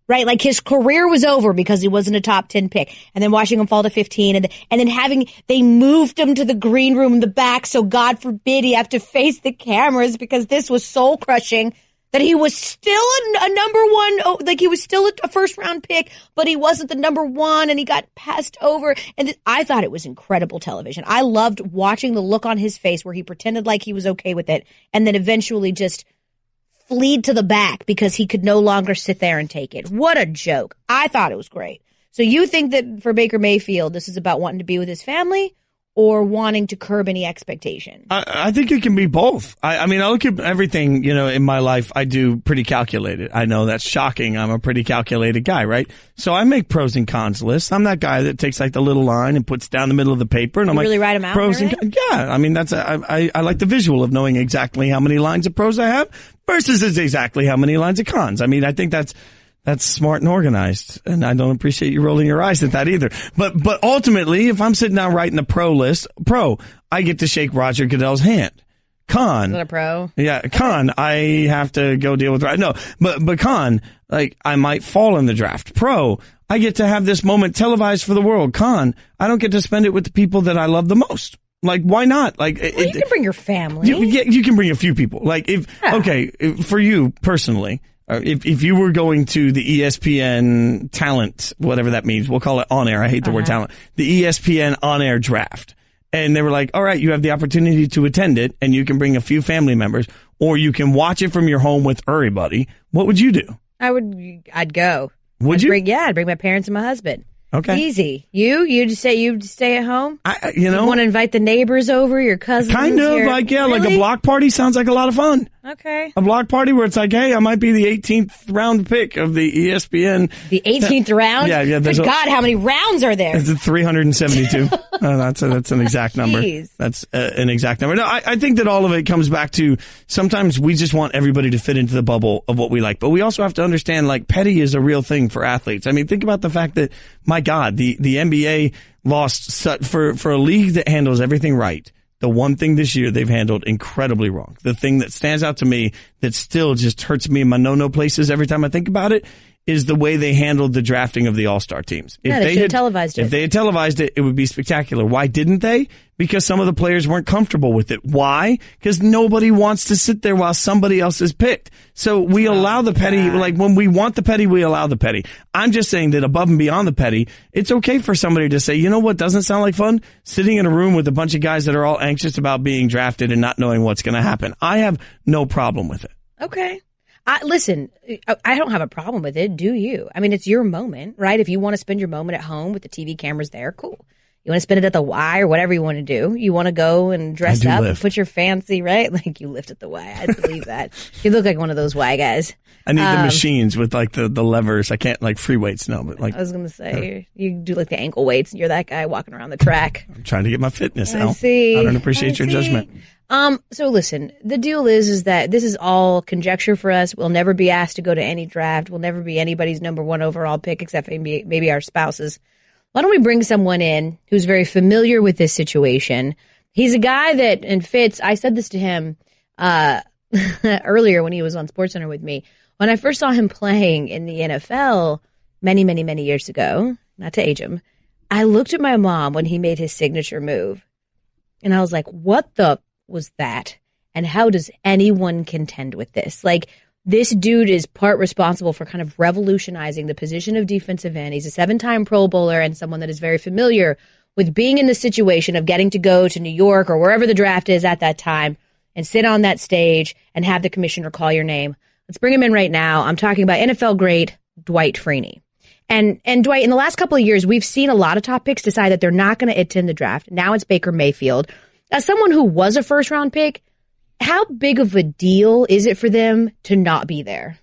right? Like his career was over because he wasn't a top 10 pick. And then watching him fall to 15 and then they moved him to the green room in the back. So God forbid he have to face the cameras because this was soul crushing that he was still a number one, like he was still a first round pick, but he wasn't the number one and he got passed over. And I thought it was incredible television. I loved watching the look on his face where he pretended like he was okay with it and then eventually just fleed to the back because he could no longer sit there and take it. What a joke. I thought it was great. So you think that for Baker Mayfield, this is about wanting to be with his family or wanting to curb any expectation?
I think it can be both. I mean, I look at everything, in my life, I do pretty calculated. I know that's shocking. I'm a pretty calculated guy, right? So I make pros and cons lists. I'm that guy that takes like the little line and puts down the middle of the paper. And I'm
really write them out?
Pros and cons. Yeah. I mean, I like the visual of knowing exactly how many lines of pros I have versus exactly how many lines of cons. I mean, I think that's smart and organized, and I don't appreciate you rolling your eyes at that either. But ultimately, if I'm sitting down writing a pro, I get to shake Roger Goodell's hand. Con.
Is that a pro?
Yeah, con. I have to go deal with. No, but con. Like I might fall in the draft. Pro. I get to have this moment televised for the world. Con. I don't get to spend it with the people that I love the most. Like, why not? Like,
you can bring your family.
You can bring a few people. Like, for you personally. If you were going to the ESPN talent, whatever that means, we'll call it on air. I hate the word talent. The ESPN on air draft. And they were like, all right, you have the opportunity to attend it and you can bring a few family members or you can watch it from your home with everybody. What would you do?
I'd go.
Would you?
I'd bring my parents and my husband.
Okay.
Easy. You'd stay at home?
You
want to invite the neighbors over, your cousins?
Kind of like a block party sounds like a lot of fun.
Okay.
A block party where it's like, hey, I might be the 18th round pick of the ESPN.
The 18th round?
Yeah.
Good God, how many rounds are there?
It's 372. That's an exact number.
Jeez.
That's an exact number. No, I think that all of it comes back to sometimes we just want everybody to fit into the bubble of what we like. But we also have to understand, like, petty is a real thing for athletes. I mean, think about the fact that, my God, the NBA lost for a league that handles everything right. The one thing this year they've handled incredibly wrong. The thing that stands out to me that still just hurts me in my no-no places every time I think about it is the way they handled the drafting of the All-Star teams.
They should have televised it.
If they had televised it, it would be spectacular. Why didn't they? Because some of the players weren't comfortable with it. Why? Because nobody wants to sit there while somebody else is picked. So we allow the petty, like when we want the petty, we allow the petty. I'm just saying that above and beyond the petty, it's okay for somebody to say, you know what doesn't sound like fun? Sitting in a room with a bunch of guys that are all anxious about being drafted and not knowing what's going to happen. I have no problem with it.
Okay. Listen, I don't have a problem with it. Do you? I mean, it's your moment, right? If you want to spend your moment at home with the TV cameras there, cool. You want to spend it at the Y or whatever you want to do. You want to go and dress up and put your fancy, right? Like you lift at the Y. I believe that. You look like one of those Y guys.
I need the machines with like the levers. I can't like free weights, no, but like.
I was going to say, you do like the ankle weights and you're that guy walking around the track.
I'm trying to get my fitness,
I see.
I don't appreciate your judgment.
So listen, the deal is that this is all conjecture for us. We'll never be asked to go to any draft. We'll never be anybody's number one overall pick except maybe our spouses. Why don't we bring someone in who's very familiar with this situation? He's a guy that, and Fitz, I said this to him earlier when he was on SportsCenter with me. When I first saw him playing in the NFL many, many, many years ago, not to age him, I looked at my mom when he made his signature move, and I was like, what the was that? And how does anyone contend with this? Like, this dude is part responsible for kind of revolutionizing the position of defensive end. He's a 7-time Pro Bowler and someone that is very familiar with being in the situation of getting to go to New York or wherever the draft is at that time and sit on that stage and have the commissioner call your name. Let's bring him in right now. I'm talking about NFL great Dwight Freeny. And Dwight, in the last couple of years, we've seen a lot of top picks decide that they're not going to attend the draft. Now it's Baker Mayfield. As someone who was a first-round pick, how big of a deal is it for them to not be there?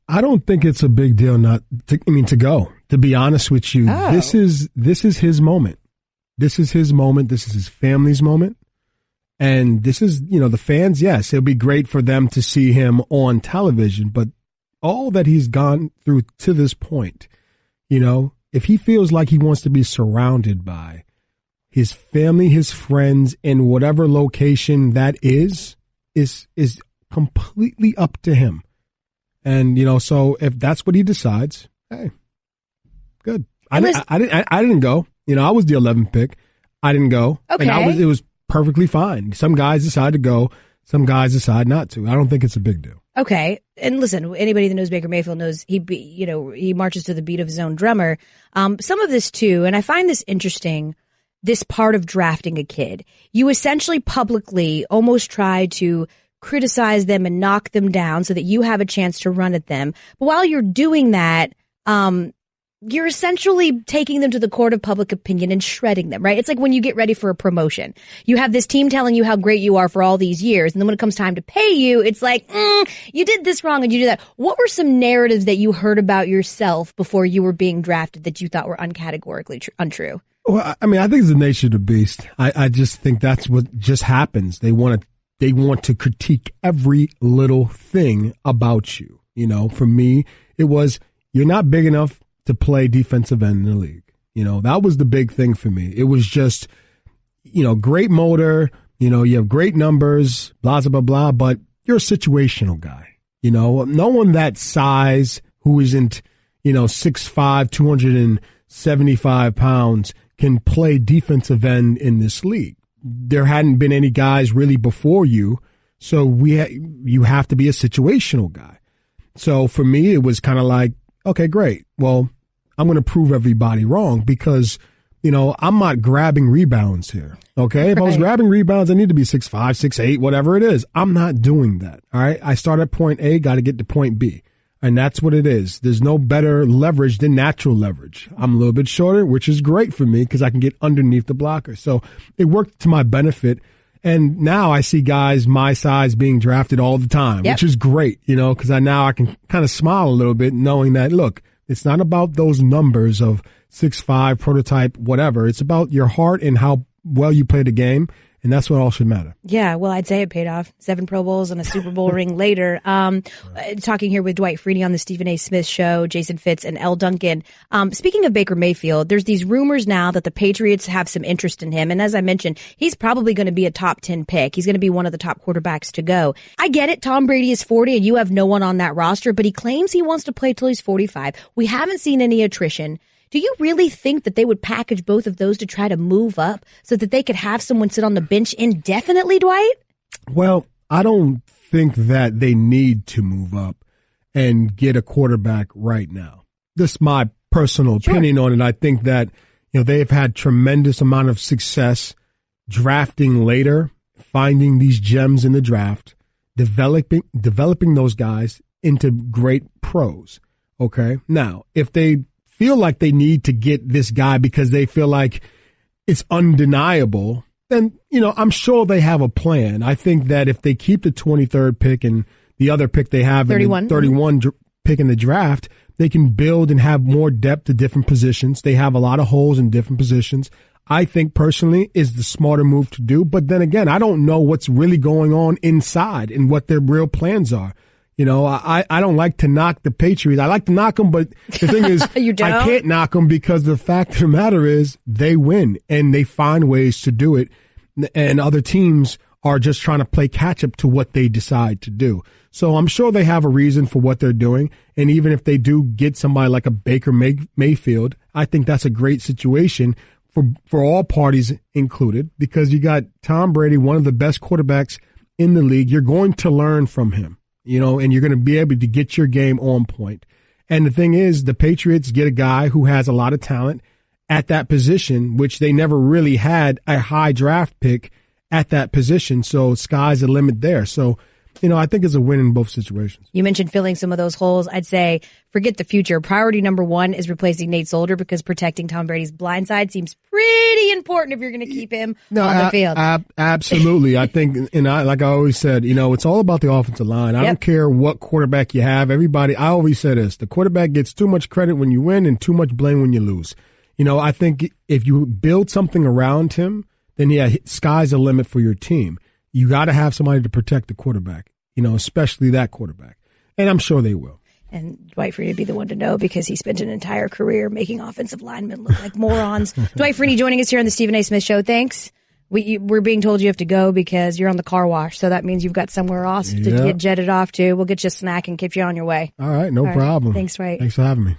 I don't think it's a big deal to go. To be honest with you, This is his moment. This is his moment. This is his family's moment. And this is, the fans, yes, it'll be great for them to see him on television, but all that he's gone through to this point, if he feels like he wants to be surrounded by his family, his friends, in whatever location that is completely up to him. And, so if that's what he decides, hey, good. I didn't go. I was the 11th pick. I didn't go.
Okay.
And it was perfectly fine. Some guys decide to go. Some guys decide not to. I don't think it's a big deal.
Okay. And listen, anybody that knows Baker Mayfield knows he marches to the beat of his own drummer. Some of this too, and I find this interesting, this part of drafting a kid. You essentially publicly almost try to criticize them and knock them down so that you have a chance to run at them. But while you're doing that, you're essentially taking them to the court of public opinion and shredding them, right? It's like when you get ready for a promotion. You have this team telling you how great you are for all these years, and then when it comes time to pay you, it's like, you did this wrong and you did that. What were some narratives that you heard about yourself before you were being drafted that you thought were uncategorically untrue?
Well, I mean, I think it's the nature of the beast. I just think that's what just happens. They want to critique every little thing about you. For me, it was, you're not big enough to play defensive end in the league. That was the big thing for me. It was just, great motor, you have great numbers, blah, blah, blah, but you're a situational guy. No one that size who isn't, 6'5", 275 pounds can play defensive end in this league. There hadn't been any guys really before you, so you have to be a situational guy. So for me, it was kind of like, okay, great. Well, I'm going to prove everybody wrong because, I'm not grabbing rebounds here. Okay. If I was grabbing rebounds, I need to be 6'5", 6'8", whatever it is. I'm not doing that. All right. I start at point A, got to get to point B. And that's what it is. There's no better leverage than natural leverage. I'm a little bit shorter, which is great for me because I can get underneath the blocker. So it worked to my benefit. And now I see guys my size being drafted all the time, which is great, because now I can kind of smile a little bit knowing that, look, it's not about those numbers of 6'5", prototype, whatever. It's about your heart and how well you play the game. And that's what all should matter. Yeah, well, I'd say it paid off. 7 Pro Bowls and a Super Bowl ring later. Talking here with Dwight Freeny on the Stephen A. Smith Show, Jason Fitz and Elle Duncan. Speaking of Baker Mayfield, there's these rumors now that the Patriots have some interest in him. And as I mentioned, he's probably going to be a top 10 pick. He's going to be one of the top quarterbacks to go. I get it. Tom Brady is 40 and you have no one on that roster, but he claims he wants to play till he's 45. We haven't seen any attrition. Do you really think that they would package both of those to try to move up so that they could have someone sit on the bench indefinitely, Dwight? Well, I don't think that they need to move up and get a quarterback right now. This is my personal opinion on it. I think that, they've had tremendous amount of success drafting later, finding these gems in the draft, developing those guys into great pros. Okay. Now, if they feel like they need to get this guy because they feel like it's undeniable, then, I'm sure they have a plan. I think that if they keep the 23rd pick and the other pick they have, 31 pick in the draft, they can build and have more depth to different positions. They have a lot of holes in different positions. I think personally is the smarter move to do. But then again, I don't know what's really going on inside and what their real plans are. You know, I don't like to knock the Patriots. I like to knock them, but the thing is, I can't knock them because the fact of the matter is they win and they find ways to do it. And other teams are just trying to play catch up to what they decide to do. So I'm sure they have a reason for what they're doing. And even if they do get somebody like a Baker Mayfield, I think that's a great situation for all parties included, because you got Tom Brady, one of the best quarterbacks in the league. You're going to learn from him, you know, and you're going to be able to get your game on point. And the thing is, the Patriots get a guy who has a lot of talent at that position, which they never really had a high draft pick at that position. So sky's the limit there. So, you know, I think it's a win in both situations.
You mentioned filling some of those holes. I'd say forget the future. Priority number one is replacing Nate Solder, because protecting Tom Brady's blind side seems pretty important if you're going to keep him on the field.
Absolutely. I think, and like I always said, you know, it's all about the offensive line. I don't care what quarterback you have. I always say this, the quarterback gets too much credit when you win and too much blame when you lose. You know, I think if you build something around him, then sky's the limit for your team. You got to have somebody to protect the quarterback, you know, especially that quarterback. And I'm sure they will.
And Dwight Freeny would be the one to know, because he spent an entire career making offensive linemen look like morons. Dwight Freeny joining us here on the Stephen A. Smith Show. Thanks. We're being told you have to go because you're on the car wash. So that means you've got somewhere else to get jetted off to. We'll get you a snack and keep you on your way.
All right. No problem.
Thanks, Dwight.
Thanks for having me.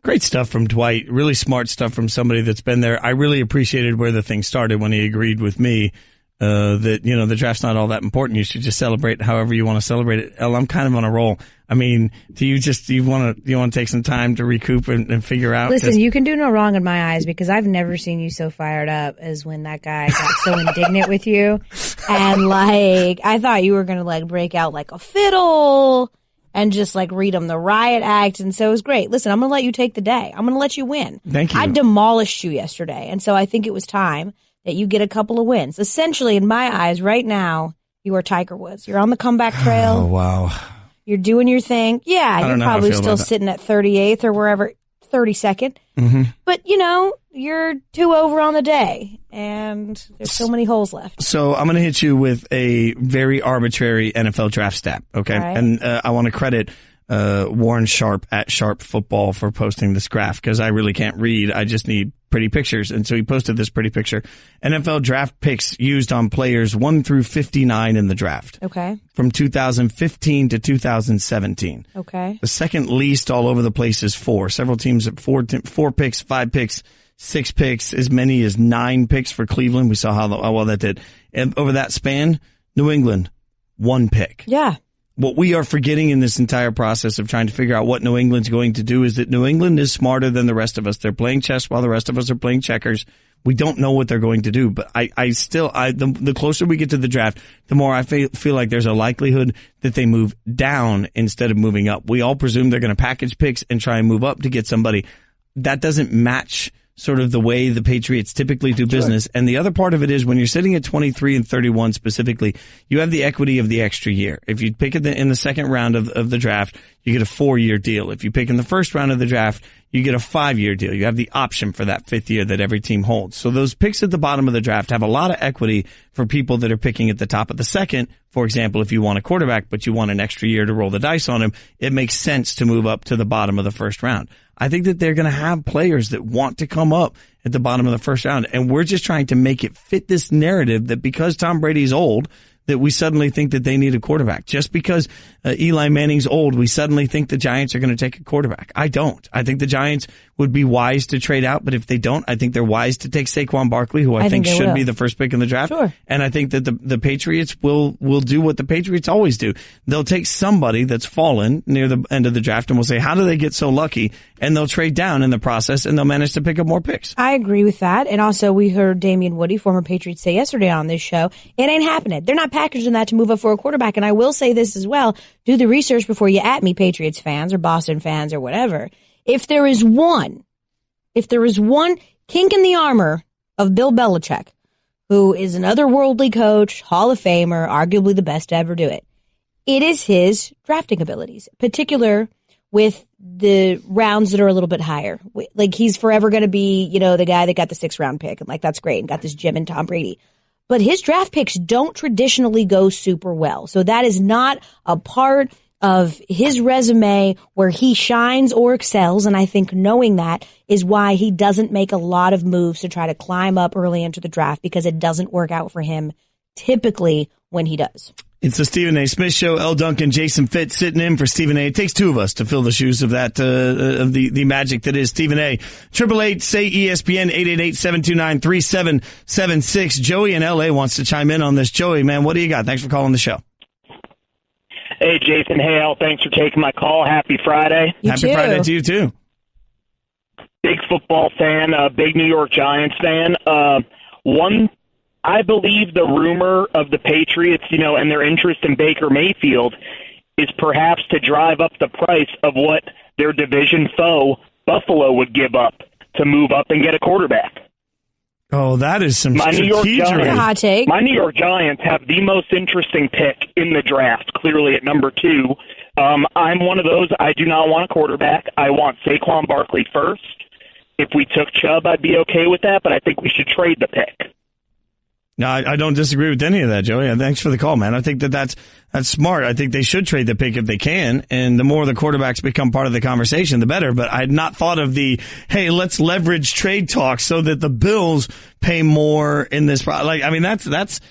Great stuff from Dwight. Really smart stuff from somebody that's been there. I really appreciated where the thing started when he agreed with me that, you know, the draft's not all that important. You should just celebrate however you want to celebrate it. Elle, I'm kind of on a roll. I mean, do you want to take some time to recoup and figure out?
Listen, you can do no wrong in my eyes, because I've never seen you so fired up as when that guy got so indignant with you. And like, I thought you were going to like break out like a fiddle and just like read him the riot act. And so it was great. Listen, I'm going to let you take the day. I'm going to let you win.
Thank you.
I demolished you yesterday. And so I think it was time that you get a couple of wins. Essentially, in my eyes, right now, you are Tiger Woods. You're on the comeback trail.
Oh, wow.
You're doing your thing. Yeah, you're probably still sitting at 38th or wherever, 32nd.
Mm-hmm.
But, you know, you're 2 over on the day, and there's so many holes left.
So I'm going to hit you with a very arbitrary NFL draft stat, okay?
Right.
And I want to credit Warren Sharp at Sharp Football for posting this graph, because I really can't read. I just need pretty pictures. And so he posted this pretty picture. NFL draft picks used on players 1 through 59 in the draft.
Okay.
From 2015 to 2017.
Okay.
The second least all over the place is 4. Several teams at 4 picks, 5 picks, 6 picks, as many as 9 picks for Cleveland. We saw how well that did. And over that span, New England, 1 pick.
Yeah.
What we are forgetting in this entire process of trying to figure out what New England's going to do is that New England is smarter than the rest of us. They're playing chess while the rest of us are playing checkers. We don't know what they're going to do, but the closer we get to the draft, the more I feel like there's a likelihood that they move down instead of moving up. We all presume they're going to package picks and try and move up to get somebody. That doesn't match sort of the way the Patriots typically do business. And the other part of it is when you're sitting at 23 and 31 specifically, you have the equity of the extra year. If you pick in the second round of the draft, you get a 4-year deal. If you pick in the first round of the draft, you get a 5-year deal. You have the option for that 5th year that every team holds. So those picks at the bottom of the draft have a lot of equity for people that are picking at the top of the second. For example, if you want a quarterback, but you want an extra year to roll the dice on him, it makes sense to move up to the bottom of the first round. I think that they're going to have players that want to come up at the bottom of the first round. And we're just trying to make it fit this narrative that because Tom Brady's old, that we suddenly think that they need a quarterback. Just because Eli Manning's old, we suddenly think the Giants are going to take a quarterback. I don't. I think the Giants would be wise to trade out, but if they don't, I think they're wise to take Saquon Barkley, who I think should be the first pick in the draft.
Sure.
And I think that the Patriots will do what the Patriots always do. They'll take somebody that's fallen near the end of the draft and we'll say, how do they get so lucky? And they'll trade down in the process and they'll manage to pick up more picks.
I agree with that. And also we heard Damian Woody, former Patriot, say yesterday on this show, it ain't happening. They're not packaging that to move up for a quarterback. And I will say this as well. Do the research before you at me, Patriots fans or Boston fans or whatever. If there is one kink in the armor of Bill Belichick, who is an otherworldly coach, Hall of Famer, arguably the best to ever do it, it is his drafting abilities, particular with the rounds that are a little bit higher. Like, he's forever going to be, the guy that got the 6th round pick. And like, that's great. And got this Jim and Tom Brady. But his draft picks don't traditionally go super well. So that is not a part of his resume where he shines or excels. And I think knowing that is why he doesn't make a lot of moves to try to climb up early into the draft, because it doesn't work out for him typically when he does.
It's the Stephen A. Smith Show. Elle Duncan, Jason Fitz sitting in for Stephen A. It takes two of us to fill the shoes of that, of the magic that is Stephen A. 888-SAY-ESPN, 888-729-3776. Joey in L.A. wants to chime in on this. Joey, man, what do you got? Thanks for calling the show.
Hey, Jason. Hey, Elle. Thanks for taking my call. Happy Friday.
Happy Friday to you, too.
Big football fan, big New York Giants fan. I believe the rumor of the Patriots, and their interest in Baker Mayfield is perhaps to drive up the price of what their division foe, Buffalo, would give up to move up and get a quarterback.
Oh, that is some
hot
take.
My New York Giants have the most interesting pick in the draft, clearly at number 2. I'm one of those. I do not want a quarterback. I want Saquon Barkley first. If we took Chubb, I'd be okay with that, but I think we should trade the pick.
No, I don't disagree with any of that, Joey. Thanks for the call, man. I think that's smart. I think they should trade the pick if they can, and the more the quarterbacks become part of the conversation, the better. But I had not thought of hey, let's leverage trade talks so that the Bills pay more in this. That's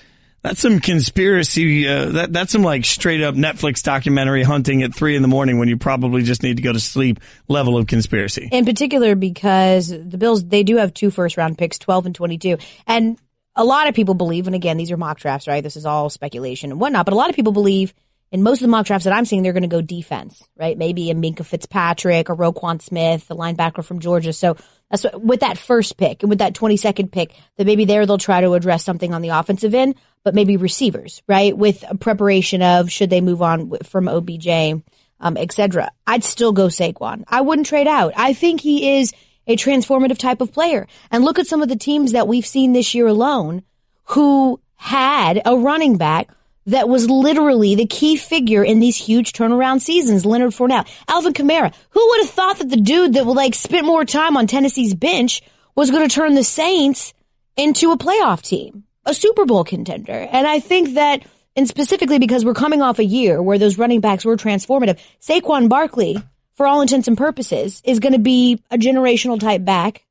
some conspiracy. That's some like straight up Netflix documentary hunting at 3 a.m. when you probably just need to go to sleep level of conspiracy.
In particular, because the Bills, they do have 2 first-round picks, 12 and 22, and a lot of people believe, and again, these are mock drafts, right? This is all speculation and whatnot, but a lot of people believe in most of the mock drafts that I'm seeing, they're going to go defense, right? Maybe a Minkah Fitzpatrick or Roquan Smith, the linebacker from Georgia. So that's with that first pick and with that 22nd pick, that maybe they'll try to address something on the offensive end, but maybe receivers, right? With a preparation of should they move on from OBJ, et cetera. I'd still go Saquon. I wouldn't trade out. I think he is a transformative type of player. And look at some of the teams that we've seen this year alone who had a running back that was literally the key figure in these huge turnaround seasons. Leonard Fournette, Alvin Kamara. Who would have thought that the dude that would spent more time on Tennessee's bench was going to turn the Saints into a playoff team, a Super Bowl contender? And I think that, and specifically because we're coming off a year where those running backs were transformative, Saquon Barkley, for all intents and purposes, is going to be a generational type back.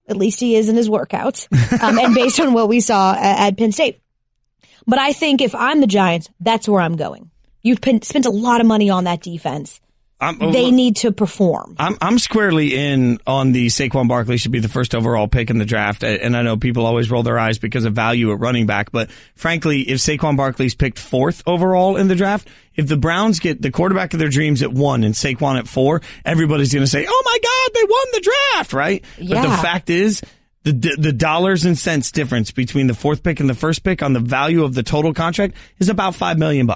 At least he is in his workouts. And based on what we saw at Penn State. But I think if I'm the Giants, that's where I'm going. You've spent a lot of money on that defense. They need to perform.
I'm squarely in on the Saquon Barkley should be the first overall pick in the draft. And I know people always roll their eyes because of value at running back. But frankly, if Saquon Barkley's picked 4th overall in the draft, if the Browns get the quarterback of their dreams at 1 and Saquon at 4, everybody's going to say, oh my God, they won the draft, right?
Yeah.
But the fact is, the dollars and cents difference between the 4th pick and the 1st pick on the value of the total contract is about $5 million.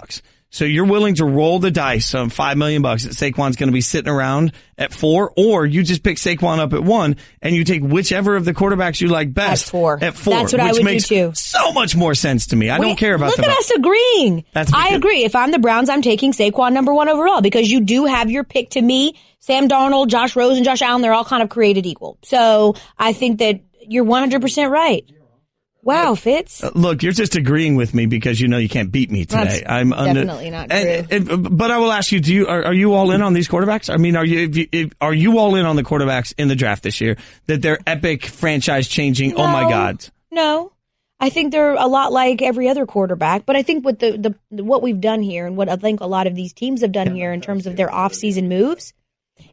So you're willing to roll the dice on $5 million that Saquon's going to be sitting around at 4, or you just pick Saquon up at 1 and you take whichever of the quarterbacks you like best
at 4.
At 4,
that's what I would
makes
do too.
So much more sense to me. I don't care about
look at us agreeing. I agree. If I'm the Browns, I'm taking Saquon number 1 overall because you do have your pick. To me, Sam Darnold, Josh Rosen, Josh Allen, they're all kind of created equal. So I think that you're 100% right. Wow, Fitz.
Look, you're just agreeing with me because you know you can't beat me today.
That's definitely not true.
But I will ask you: are you all in on these quarterbacks? I mean, are you all in on the quarterbacks in the draft this year? That they're epic, franchise changing.
No,
oh my God!
No, I think they're a lot like every other quarterback. But I think with the what we've done here and what I think a lot of these teams have done here in terms of their off-season moves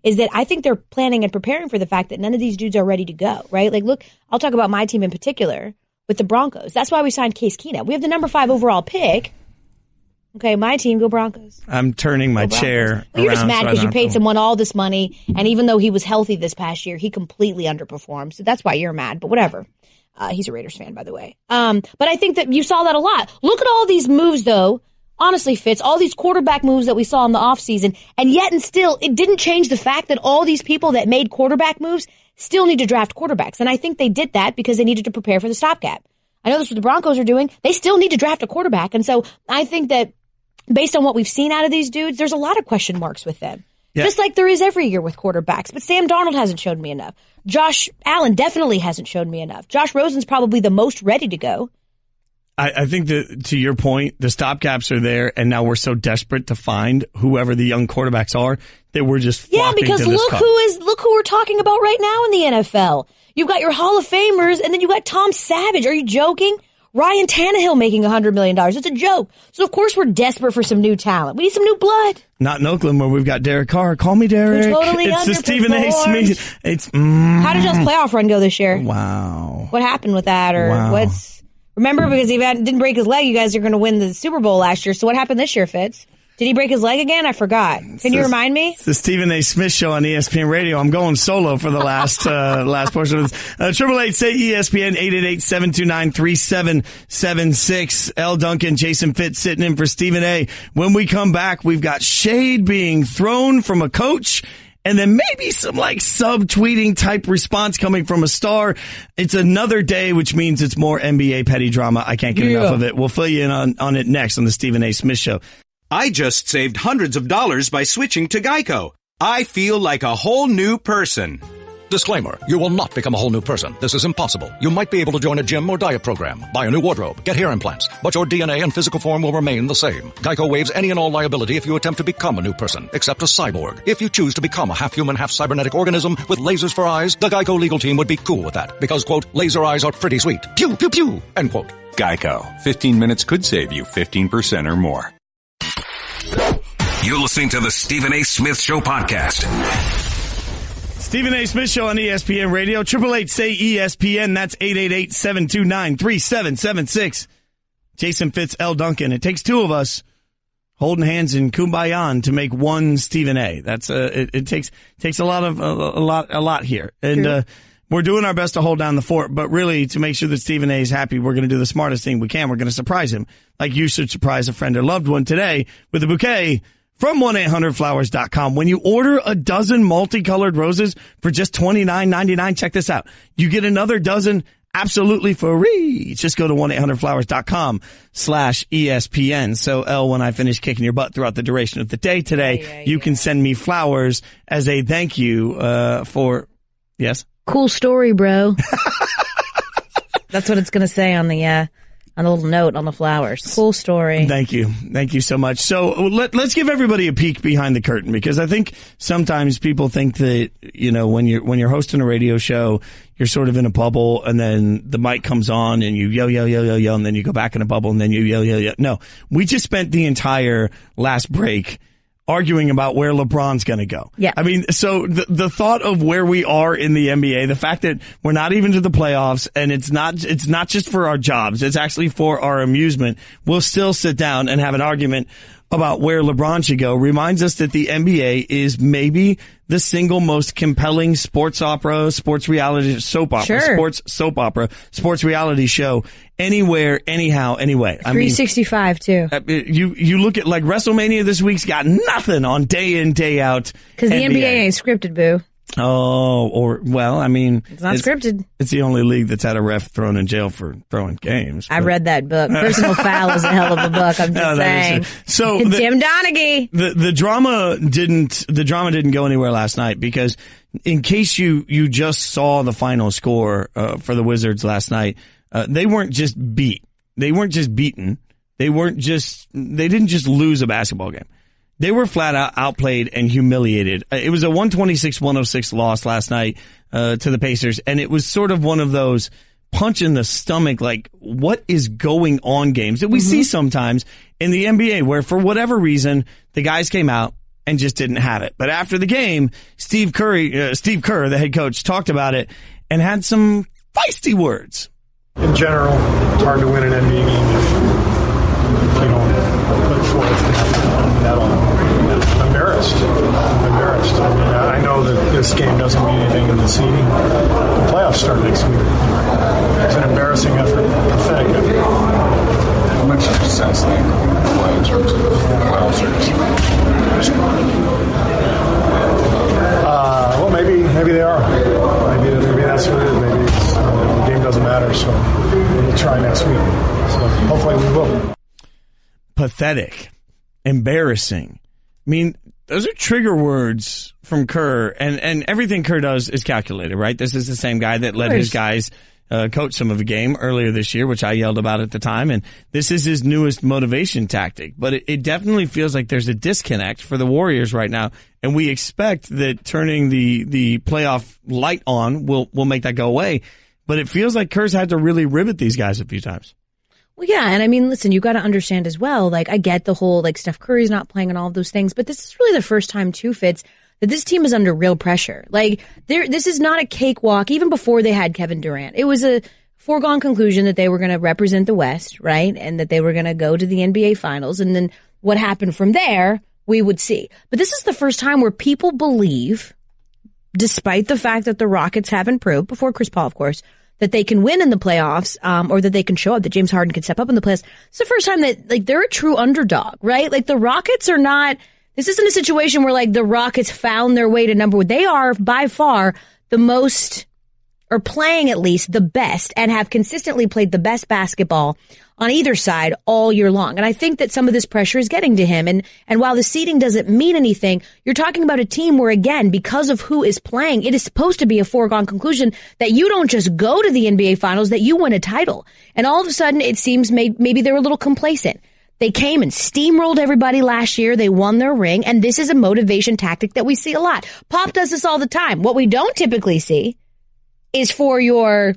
is that I think they're planning and preparing for the fact that none of these dudes are ready to go. Right? Like, look, I'll talk about my team in particular. With the Broncos. That's why we signed Case Keenum. We have the number 5 overall pick. Okay, my team, go Broncos.
I'm turning my chair
around. You're just mad because you paid someone all this money, and even though he was healthy this past year, he completely underperformed. So that's why you're mad, but whatever. He's a Raiders fan, by the way. But I think that you saw that a lot. Look at all these moves, though. Honestly, Fitz, all these quarterback moves that we saw in the offseason, and yet and still, it didn't change the fact that all these people that made quarterback moves still need to draft quarterbacks. And I think they did that because they needed to prepare for the stopgap. I know that's what the Broncos are doing. They still need to draft a quarterback. And so I think that based on what we've seen out of these dudes, there's a lot of question marks with them.
Yeah.
Just like there is every year with quarterbacks. But Sam Darnold hasn't showed me enough. Josh Allen definitely hasn't showed me enough. Josh Rosen's probably the most ready to go.
I think that, to your point, the stopgaps are there, and now we're so desperate to find whoever the young quarterbacks are that we're just flocking
because
to this
look
cup.
look who we're talking about right now in the NFL. You've got your Hall of Famers, and then you got Tom Savage. Are you joking? Ryan Tannehill making $100 million. It's a joke. So, of course, we're desperate for some new talent. We need some new blood.
Not in Oakland, where we've got Derek Carr. Call me Derek.
Who totally
it's the Stephen A. Smith. It's
How did y'all's playoff run go this year?
Wow.
What happened with that? Or
Wow.
what's... Remember, because he didn't break his leg, you guys are going to win the Super Bowl last year. So what happened this year, Fitz? Did he break his leg again? I forgot. Can you remind me?
It's the Stephen A. Smith Show on ESPN Radio. I'm going solo for the last portion of this. 888-SAY-ESPN, 888-729-3776. Elle Duncan, Jason Fitz sitting in for Stephen A. When we come back, we've got shade being thrown from a coach, and then maybe some sub-tweeting type response coming from a star. It's another day, which means it's more NBA petty drama. I can't get enough of it. We'll fill you in on it next on the Stephen A. Smith Show.
I just saved hundreds of dollars by switching to Geico. I feel like a whole new person.
Disclaimer, you will not become a whole new person. This is impossible. You might be able to join a gym or diet program, buy a new wardrobe, get hair implants, but your DNA and physical form will remain the same. Geico waives any and all liability if you attempt to become a new person, except a cyborg. If you choose to become a half-human, half-cybernetic organism with lasers for eyes, the Geico legal team would be cool with that, because, quote, laser eyes are pretty sweet. Pew, pew, pew, end quote.
Geico. 15 minutes could save you 15% or more.
You're listening to the Stephen A. Smith Show podcast.
Stephen A. Smith Show on ESPN Radio. 888-SAY-ESPN. That's 888-729-3776. Jason Fitz, Elle Duncan. It takes two of us holding hands in Kumbaya to make one Stephen A. That's it takes a lot here. And we're doing our best to hold down the fort, but really to make sure that Stephen A. is happy, we're going to do the smartest thing we can. We're going to surprise him, like you should surprise a friend or loved one today with a bouquet from 1-800-Flowers.com. When you order a dozen multicolored roses for just $29.99, check this out. You get another dozen absolutely free. Just go to 1-800-Flowers.com/ESPN. So, Elle, when I finish kicking your butt throughout the duration of the day today, you can send me flowers as a thank you for, yes?
Cool story, bro. That's what it's going to say on the little note on the flowers. Cool story.
Thank you. Thank you so much. So let's give everybody a peek behind the curtain, because I think sometimes people think that, when you're hosting a radio show, you're sort of in a bubble, and then the mic comes on and you yell, and then you go back in a bubble and then you yell. No, we just spent the entire last break arguing about where LeBron's going to go.
Yeah.
I mean, so the thought of where we are in the NBA, the fact that we're not even to the playoffs, and it's not just for our jobs, it's actually for our amusement. We'll still sit down and have an argument about where LeBron should go, reminds us that the NBA is maybe the single most compelling sports opera, sports reality soap opera, sports reality show anywhere, anyhow, anyway.
365 too.
You look at WrestleMania this week's got nothing on day in, day out.
Because the NBA ain't scripted, boo.
Oh, it's not
scripted.
It's the only league that's had a ref thrown in jail for throwing games.
I read that book. Personal Foul is a hell of a book. I'm just saying.
So
Tim Donaghy.
The drama didn't go anywhere last night, because in case you just saw the final score for the Wizards last night, they weren't just beat. They weren't just beaten. They didn't just lose a basketball game. They were flat out outplayed and humiliated. It was a 126-106 loss last night to the Pacers, and it was sort of one of those punch in the stomach, like, what is going on games that we see sometimes in the NBA, where for whatever reason the guys came out and just didn't have it. But after the game, Steve Kerr, the head coach, talked about it and had some feisty words.
In general, it's hard to win an NBA game if you don't put forth that all. I'm embarrassed. I mean, I know that this game doesn't mean anything in the seeding. The playoffs start next week. It's an embarrassing effort, pathetic effort.
How much success they play in terms of playoff series?
Well, maybe they are. Maybe that's what it is. Maybe the game doesn't matter, so we'll try next week. So hopefully we will.
Pathetic. Embarrassing. I mean, Those are trigger words from Kerr, and everything Kerr does is calculated, right? This is the same guy that let his guys coach some of the game earlier this year, which I yelled about at the time, and this is his newest motivation tactic. But it definitely feels like there's a disconnect for the Warriors right now, and we expect that turning the playoff light on will make that go away. But it feels like Kerr's had to really rivet these guys a few times.
Well, yeah, and I mean, listen, you got to understand as well, like, I get the whole, like, Steph Curry's not playing and all of those things, but this is really the first time, too, Fitz, that this team is under real pressure. Like, this is not a cakewalk, even before they had Kevin Durant. It was a foregone conclusion that they were going to represent the West, right, and that they were going to go to the NBA Finals, and then what happened from there, we would see. But this is the first time where people believe, despite the fact that the Rockets haven't proved, before Chris Paul, of course, that they can win in the playoffs, or that they can show up, that James Harden can step up in the playoffs. It's the first time that, like, they're a true underdog, right? Like, the Rockets are not, this isn't a situation where, like, the Rockets found their way to number one. They are, by far, the most, or playing at least, the best, and have consistently played the best basketball on either side all year long. And I think that some of this pressure is getting to him. And while the seeding doesn't mean anything, you're talking about a team where, again, because of who is playing, it is supposed to be a foregone conclusion that you don't just go to the NBA Finals, that you win a title. And all of a sudden, it seems maybe they're a little complacent. They came and steamrolled everybody last year. They won their ring. And this is a motivation tactic that we see a lot. Pop does this all the time. What we don't typically see is for your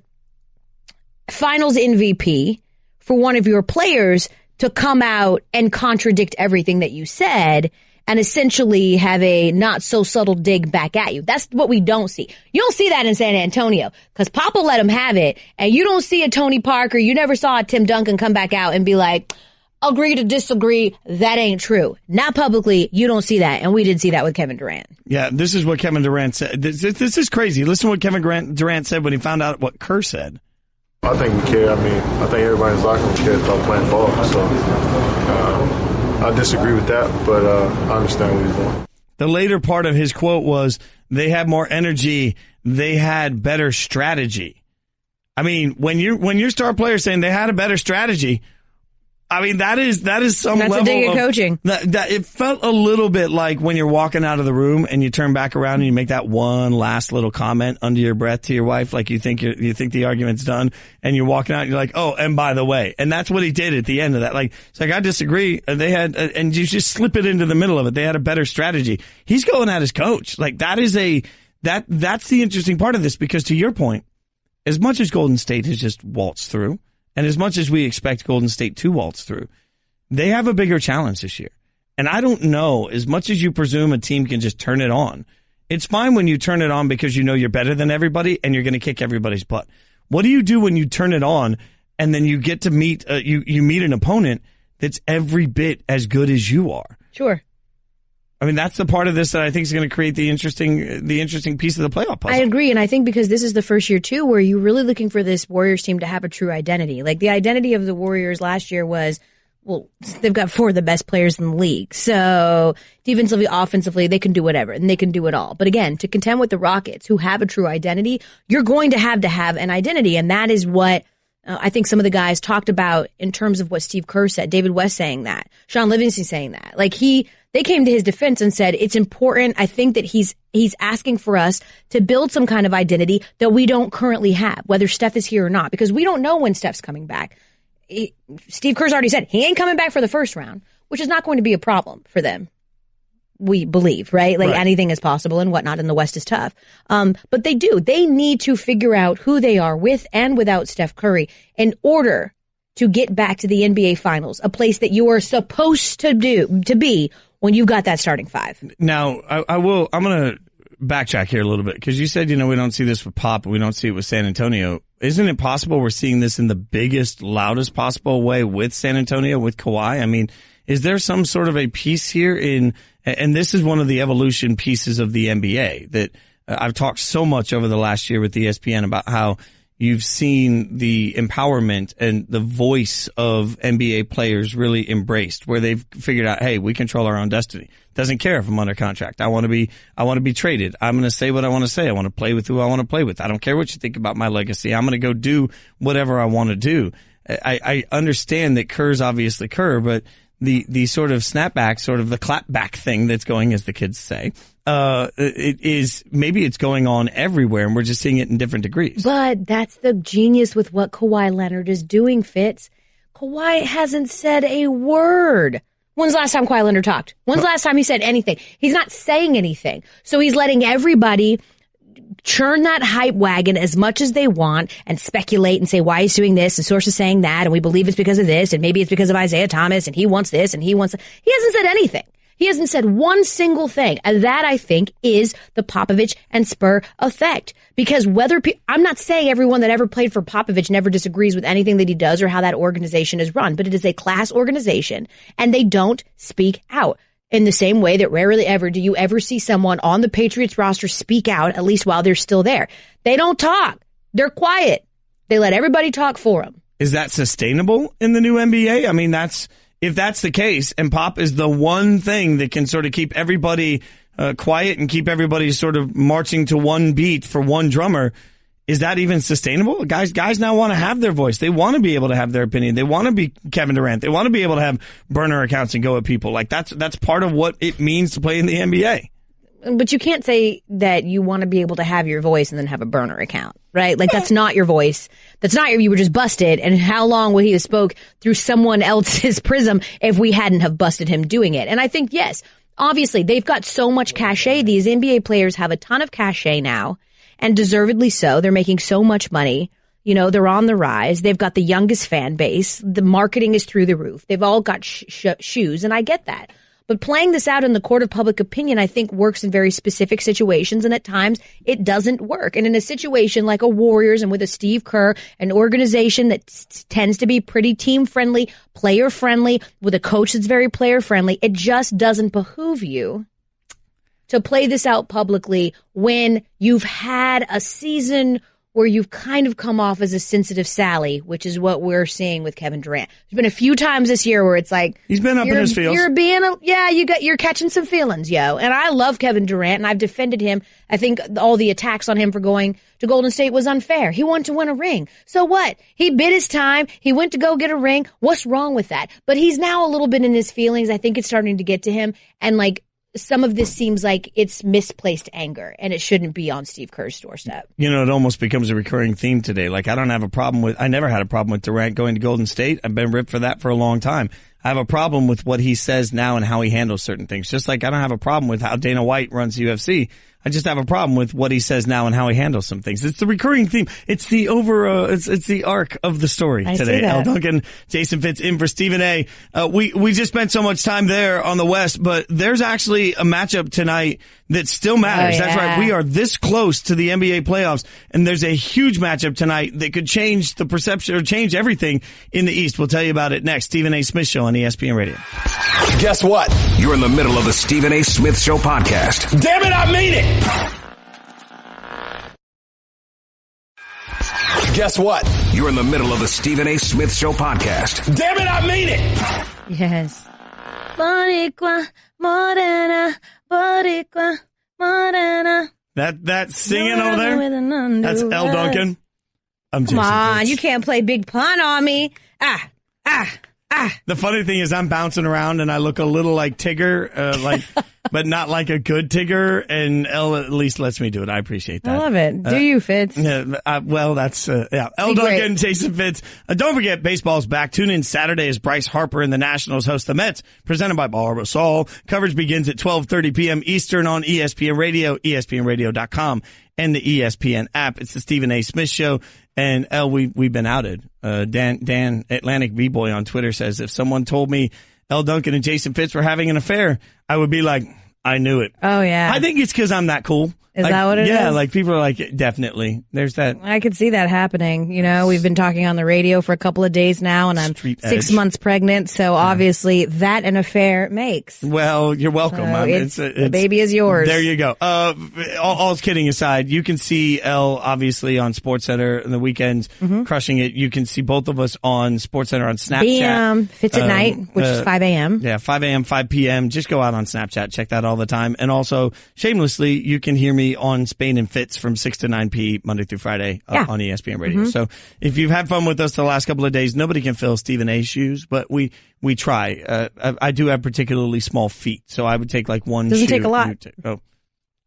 Finals MVP, for one of your players to come out and contradict everything that you said and essentially have a not so subtle dig back at you. That's what we don't see. You don't see that in San Antonio because Papa let him have it, and you don't see a Tony Parker. You never saw a Tim Duncan come back out and be like, agree to disagree. That ain't true. Not publicly. You don't see that. And we did see that with Kevin Durant.
Yeah, this is what Kevin Durant said. This is crazy. Listen to what Kevin Durant said when he found out what Kerr said.
I think we care. I mean, I think everybody's locker room cares about playing ball. So I disagree with that, but I understand what he's doing.
The later part of his quote was, they had more energy, they had better strategy. I mean, when your star player saying they had a better strategy, I mean, that is some
That's
level
a dig at
of
coaching.
That it felt a little bit like when you're walking out of the room and you turn back around and you make that one last little comment under your breath to your wife, like you think the argument's done, and you're walking out and you're like, oh, and by the way, and that's what he did at the end of that. Like, it's like, I disagree. They had, and you just slip it into the middle of it. They had a better strategy. He's going at his coach. Like, that's the interesting part of this, because to your point, as much as Golden State has just waltzed through, and as much as we expect Golden State to waltz through, they have a bigger challenge this year. And I don't know, as much as you presume a team can just turn it on, it's fine when you turn it on because you know you're better than everybody and you're going to kick everybody's butt. What do you do when you turn it on and then you get to meet you meet an opponent that's every bit as good as you are?
Sure.
I mean, that's the part of this that I think is going to create the interesting piece of the playoff puzzle.
I agree, and I think because this is the first year, too, where you're really looking for this Warriors team to have a true identity. Like, the identity of the Warriors last year was, well, they've got four of the best players in the league. So, defensively, offensively, they can do whatever, and they can do it all. But again, to contend with the Rockets, who have a true identity, you're going to have an identity, and that is what I think some of the guys talked about in terms of what Steve Kerr said, David West saying that, Sean Livingston saying that. Like, they came to his defense and said, it's important. I think that he's asking for us to build some kind of identity that we don't currently have, whether Steph is here or not, because we don't know when Steph's coming back. Steve Kerr's already said he ain't coming back for the first round, which is not going to be a problem for them. We believe, right? Like, anything is possible and whatnot, and the West is tough. But they need to figure out who they are with and without Steph Curry in order to get back to the NBA Finals, a place that you are supposed to be when you've got that starting five.
Now, I'm going to backtrack here a little bit, because you said, we don't see this with Pop, and we don't see it with San Antonio. Isn't it possible we're seeing this in the biggest, loudest possible way with San Antonio, with Kawhi? I mean, is there some sort of a piece here and this is one of the evolution pieces of the NBA that I've talked so much over the last year with ESPN about how you've seen the empowerment and the voice of NBA players really embraced, where they've figured out, hey, we control our own destiny. Doesn't care if I'm under contract. I want to be traded. I'm going to say what I want to say. I want to play with who I want to play with. I don't care what you think about my legacy. I'm going to go do whatever I want to do. I understand that Kerr's obviously Kerr, but the sort of snapback, sort of the clapback thing that's going, as the kids say, maybe it's going on everywhere, and we're just seeing it in different degrees.
But that's the genius with what Kawhi Leonard is doing, Fitz. Kawhi hasn't said a word. When's the last time Kawhi Leonard talked? When's the last time he said anything? He's not saying anything. So he's letting everybody churn that hype wagon as much as they want and speculate and say why he's doing this and sources saying that and we believe it's because of this and maybe it's because of Isaiah Thomas and he wants this and he wants that. He hasn't said anything. He hasn't said one single thing. And that, I think, is the Popovich and Spur effect. Because I'm not saying everyone that ever played for Popovich never disagrees with anything that he does or how that organization is run, but it is a class organization and they don't speak out. In the same way that rarely ever do you ever see someone on the Patriots roster speak out, at least while they're still there. They don't talk. They're quiet. They let everybody talk for them.
Is that sustainable in the new NBA? I mean, if that's the case, and Pop is the one thing that can sort of keep everybody quiet and keep everybody sort of marching to one beat for one drummer, is that even sustainable? Guys now want to have their voice. They want to be able to have their opinion. They want to be Kevin Durant. They want to be able to have burner accounts and go at people. Like that's part of what it means to play in the NBA.
But you can't say that you want to be able to have your voice and then have a burner account, right? Like that's not your voice. That's not you were just busted. And how long would he have spoke through someone else's prism if we hadn't have busted him doing it? And I think, yes, obviously they've got so much cachet. These NBA players have a ton of cachet now. And deservedly so. They're making so much money. You know, they're on the rise. They've got the youngest fan base. The marketing is through the roof. They've all got shoes, and I get that. But playing this out in the court of public opinion, I think, works in very specific situations, and at times it doesn't work. And in a situation like a Warriors and with a Steve Kerr, an organization that tends to be pretty team-friendly, player-friendly, with a coach that's very player-friendly, it just doesn't behoove you to play this out publicly when you've had a season where you've kind of come off as a sensitive Sally, which is what we're seeing with Kevin Durant. There's been a few times this year where it's like
he's been up in his feels.
You're catching some feelings, yo. And I love Kevin Durant, and I've defended him. I think all the attacks on him for going to Golden State was unfair. He wanted to win a ring. So what? He bid his time. He went to go get a ring. What's wrong with that? But he's now a little bit in his feelings. I think it's starting to get to him, and like, some of this seems like it's misplaced anger, and it shouldn't be on Steve Kerr's doorstep.
You know, it almost becomes a recurring theme today. Like, I never had a problem with Durant going to Golden State. I've been ripped for that for a long time. I have a problem with what he says now and how he handles certain things. Just like I don't have a problem with how Dana White runs UFC. I just have a problem with what he says now and how he handles some things. It's the recurring theme. It's the it's the arc of the story today. Elle Duncan, Jason Fitz in for Stephen A. We just spent so much time there on the West, but there's actually a matchup tonight that still matters.
Oh, yeah.
That's right. We are this close to the NBA playoffs, and there's a huge matchup tonight that could change the perception or change everything in the East. We'll tell you about it next. Stephen A. Smith Show on ESPN Radio.
Guess what?
You're in the middle of the Stephen A. Smith Show podcast.
Damn it, I mean it! Guess what?
You're in the middle of the Stephen A. Smith Show podcast.
Damn it, I mean it!
Yes. Boricua, morena, Boricua, morena.
That singing over there, that's Elle Duncan. I'm Jason
Come on,
Fitz.
you can't play Big Pun on me.
The funny thing is I'm bouncing around and I look a little like Tigger, but not like a good Tigger, and Elle at least lets me do it. I appreciate that.
I love it. Do you, Fitz?
Well, that's, Elle Duncan, Jason Fitz. Don't forget, baseball's back. Tune in Saturday as Bryce Harper and the Nationals host the Mets, presented by Barbasol. Coverage begins at 12:30 p.m. Eastern on ESPN Radio, ESPNradio.com, and the ESPN app. It's the Stephen A. Smith Show. And Elle, we've been outed. Dan Atlantic B-Boy on Twitter says, if someone told me Elle Duncan and Jason Fitz were having an affair, I would be like, I knew it.
Oh, yeah.
I think it's because I'm that cool.
Is that what it is?
Yeah, like people are like, definitely. There's that.
I could see that happening. You know, we've been talking on the radio for a couple of days now, and I'm 6 months pregnant, so obviously that an affair makes.
Well, you're welcome.
The baby is yours.
There you go. All kidding aside, you can see Elle obviously on SportsCenter in the weekends, crushing it. You can see both of us on SportsCenter on Snapchat.
Fitz at night, which is 5 a.m.
Yeah, 5 a.m., 5 p.m. Just go out on Snapchat. Check that all the time. And also, shamelessly, you can hear me me on Spain and Fitz from 6 to 9 p. Monday through Friday on ESPN Radio. So if you've had fun with us the last couple of days, nobody can fill Stephen A's shoes, but we try. I do have particularly small feet, so I would take like one
Doesn't
shoe.
take a lot.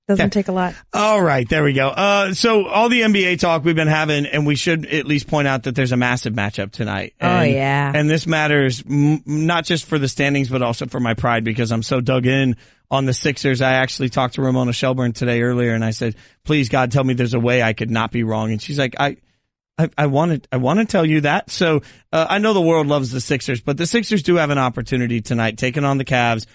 Doesn't take a lot.
All right, there we go. So all the NBA talk we've been having, and we should at least point out that there's a massive matchup tonight. And, And this matters not just for the standings, but also for my pride, because I'm so dug in on the Sixers. I actually talked to Ramona Shelburne today earlier, and I said, please, God, tell me there's a way I could not be wrong. And she's like, I want to tell you that. So I know the world loves the Sixers, but the Sixers do have an opportunity tonight, taking on the Cavs,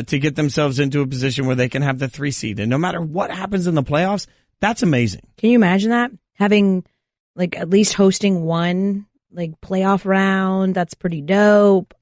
to get themselves into a position where they can have the 3 seed. And no matter what happens in the playoffs, that's amazing.
Can you imagine that? Having like at least hosting one like playoff round, that's pretty dope.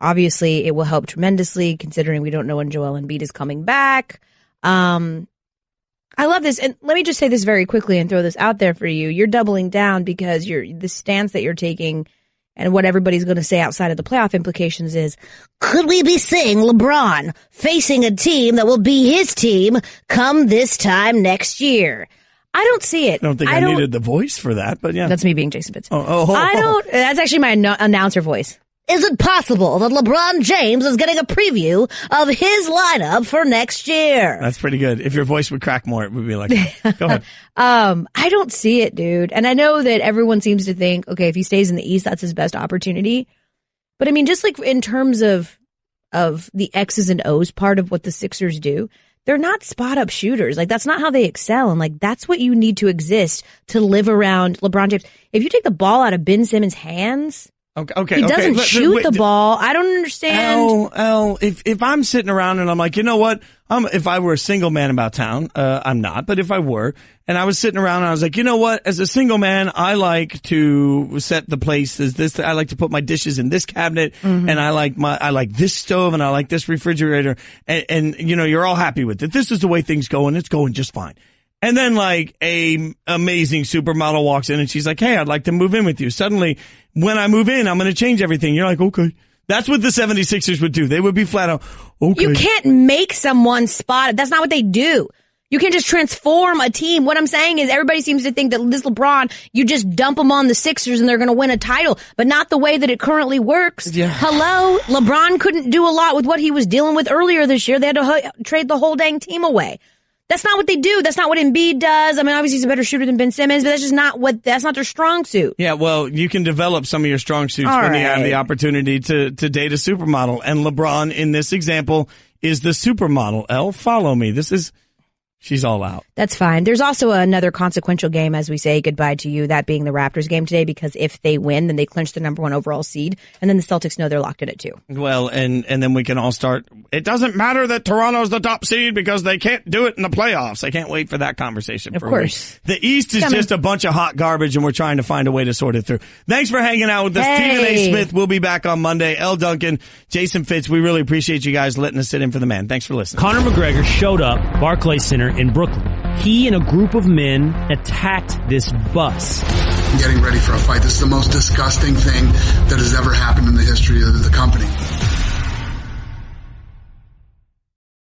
Obviously, it will help tremendously considering we don't know when Joel Embiid is coming back. I love this. And let me just say this very quickly and throw this out there for you. You're doubling down because the stance that you're taking and what everybody's going to say outside of the playoff implications is, could we be seeing LeBron facing a team that will be his team come this time next year? I don't see it.
I don't think I needed the voice for that, but yeah.
That's me being Jason Fitz.
Oh.
That's actually my announcer voice. Is it possible that LeBron James is getting a preview of his lineup for next year?
That's pretty good. If your voice would crack more, it would be like that. Go ahead.
I don't see it, dude. And I know that everyone seems to think, okay, if he stays in the East, that's his best opportunity. But I mean, just like in terms of the X's and O's part of what the Sixers do, they're not spot-up shooters. Like, that's not how they excel. And, like, that's what you need to exist to live around LeBron James. If you take the ball out of Ben Simmons' hands...
Okay.
He doesn't shoot the ball. I don't understand.
If I'm sitting around and I'm like, you know what? If I were a single man about town, I'm not, but if I were, and I was sitting around and I was like, you know what? As a single man, I like to set the place as this. I like to put my dishes in this cabinet, and I like this stove, and I like this refrigerator, and you know, you're all happy with it. This is the way things go, and it's going just fine. And then like a amazing supermodel walks in and she's like, hey, I'd like to move in with you. Suddenly, when I move in, I'm going to change everything. You're like, okay. That's what the 76ers would do. They would be flat out, okay.
You can't make someone spot it. That's not what they do. You can't just transform a team. What I'm saying is everybody seems to think that this LeBron, you just dump them on the Sixers and they're going to win a title, but not the way that it currently works.
Yeah.
Hello? LeBron couldn't do a lot with what he was dealing with earlier this year. They had to trade the whole dang team away. That's not what they do. That's not what Embiid does. I mean, obviously he's a better shooter than Ben Simmons, but that's not their strong suit.
Yeah, well, you can develop some of your strong suits when you have the opportunity to date a supermodel. And LeBron, in this example, is the supermodel. Elle, follow me. She's all out.
That's fine. There's also another consequential game as we say goodbye to you, that being the Raptors game today, because if they win, then they clinch the number 1 overall seed, and then the Celtics know they're locked in at 2.
Well, and then we can all start. It doesn't matter that Toronto's the top seed because they can't do it in the playoffs. I can't wait for that conversation.
Of course.
The East is just a bunch of hot garbage, and we're trying to find a way to sort it through. Thanks for hanging out with us. Stephen A. Smith will be back on Monday. Elle Duncan, Jason Fitz, we really appreciate you guys letting us sit in for the man. Thanks for listening.
Connor McGregor showed up Barclays Center in Brooklyn. He and a group of men attacked this bus.
Getting ready for a fight. This is the most disgusting thing that has ever happened in the history of the company.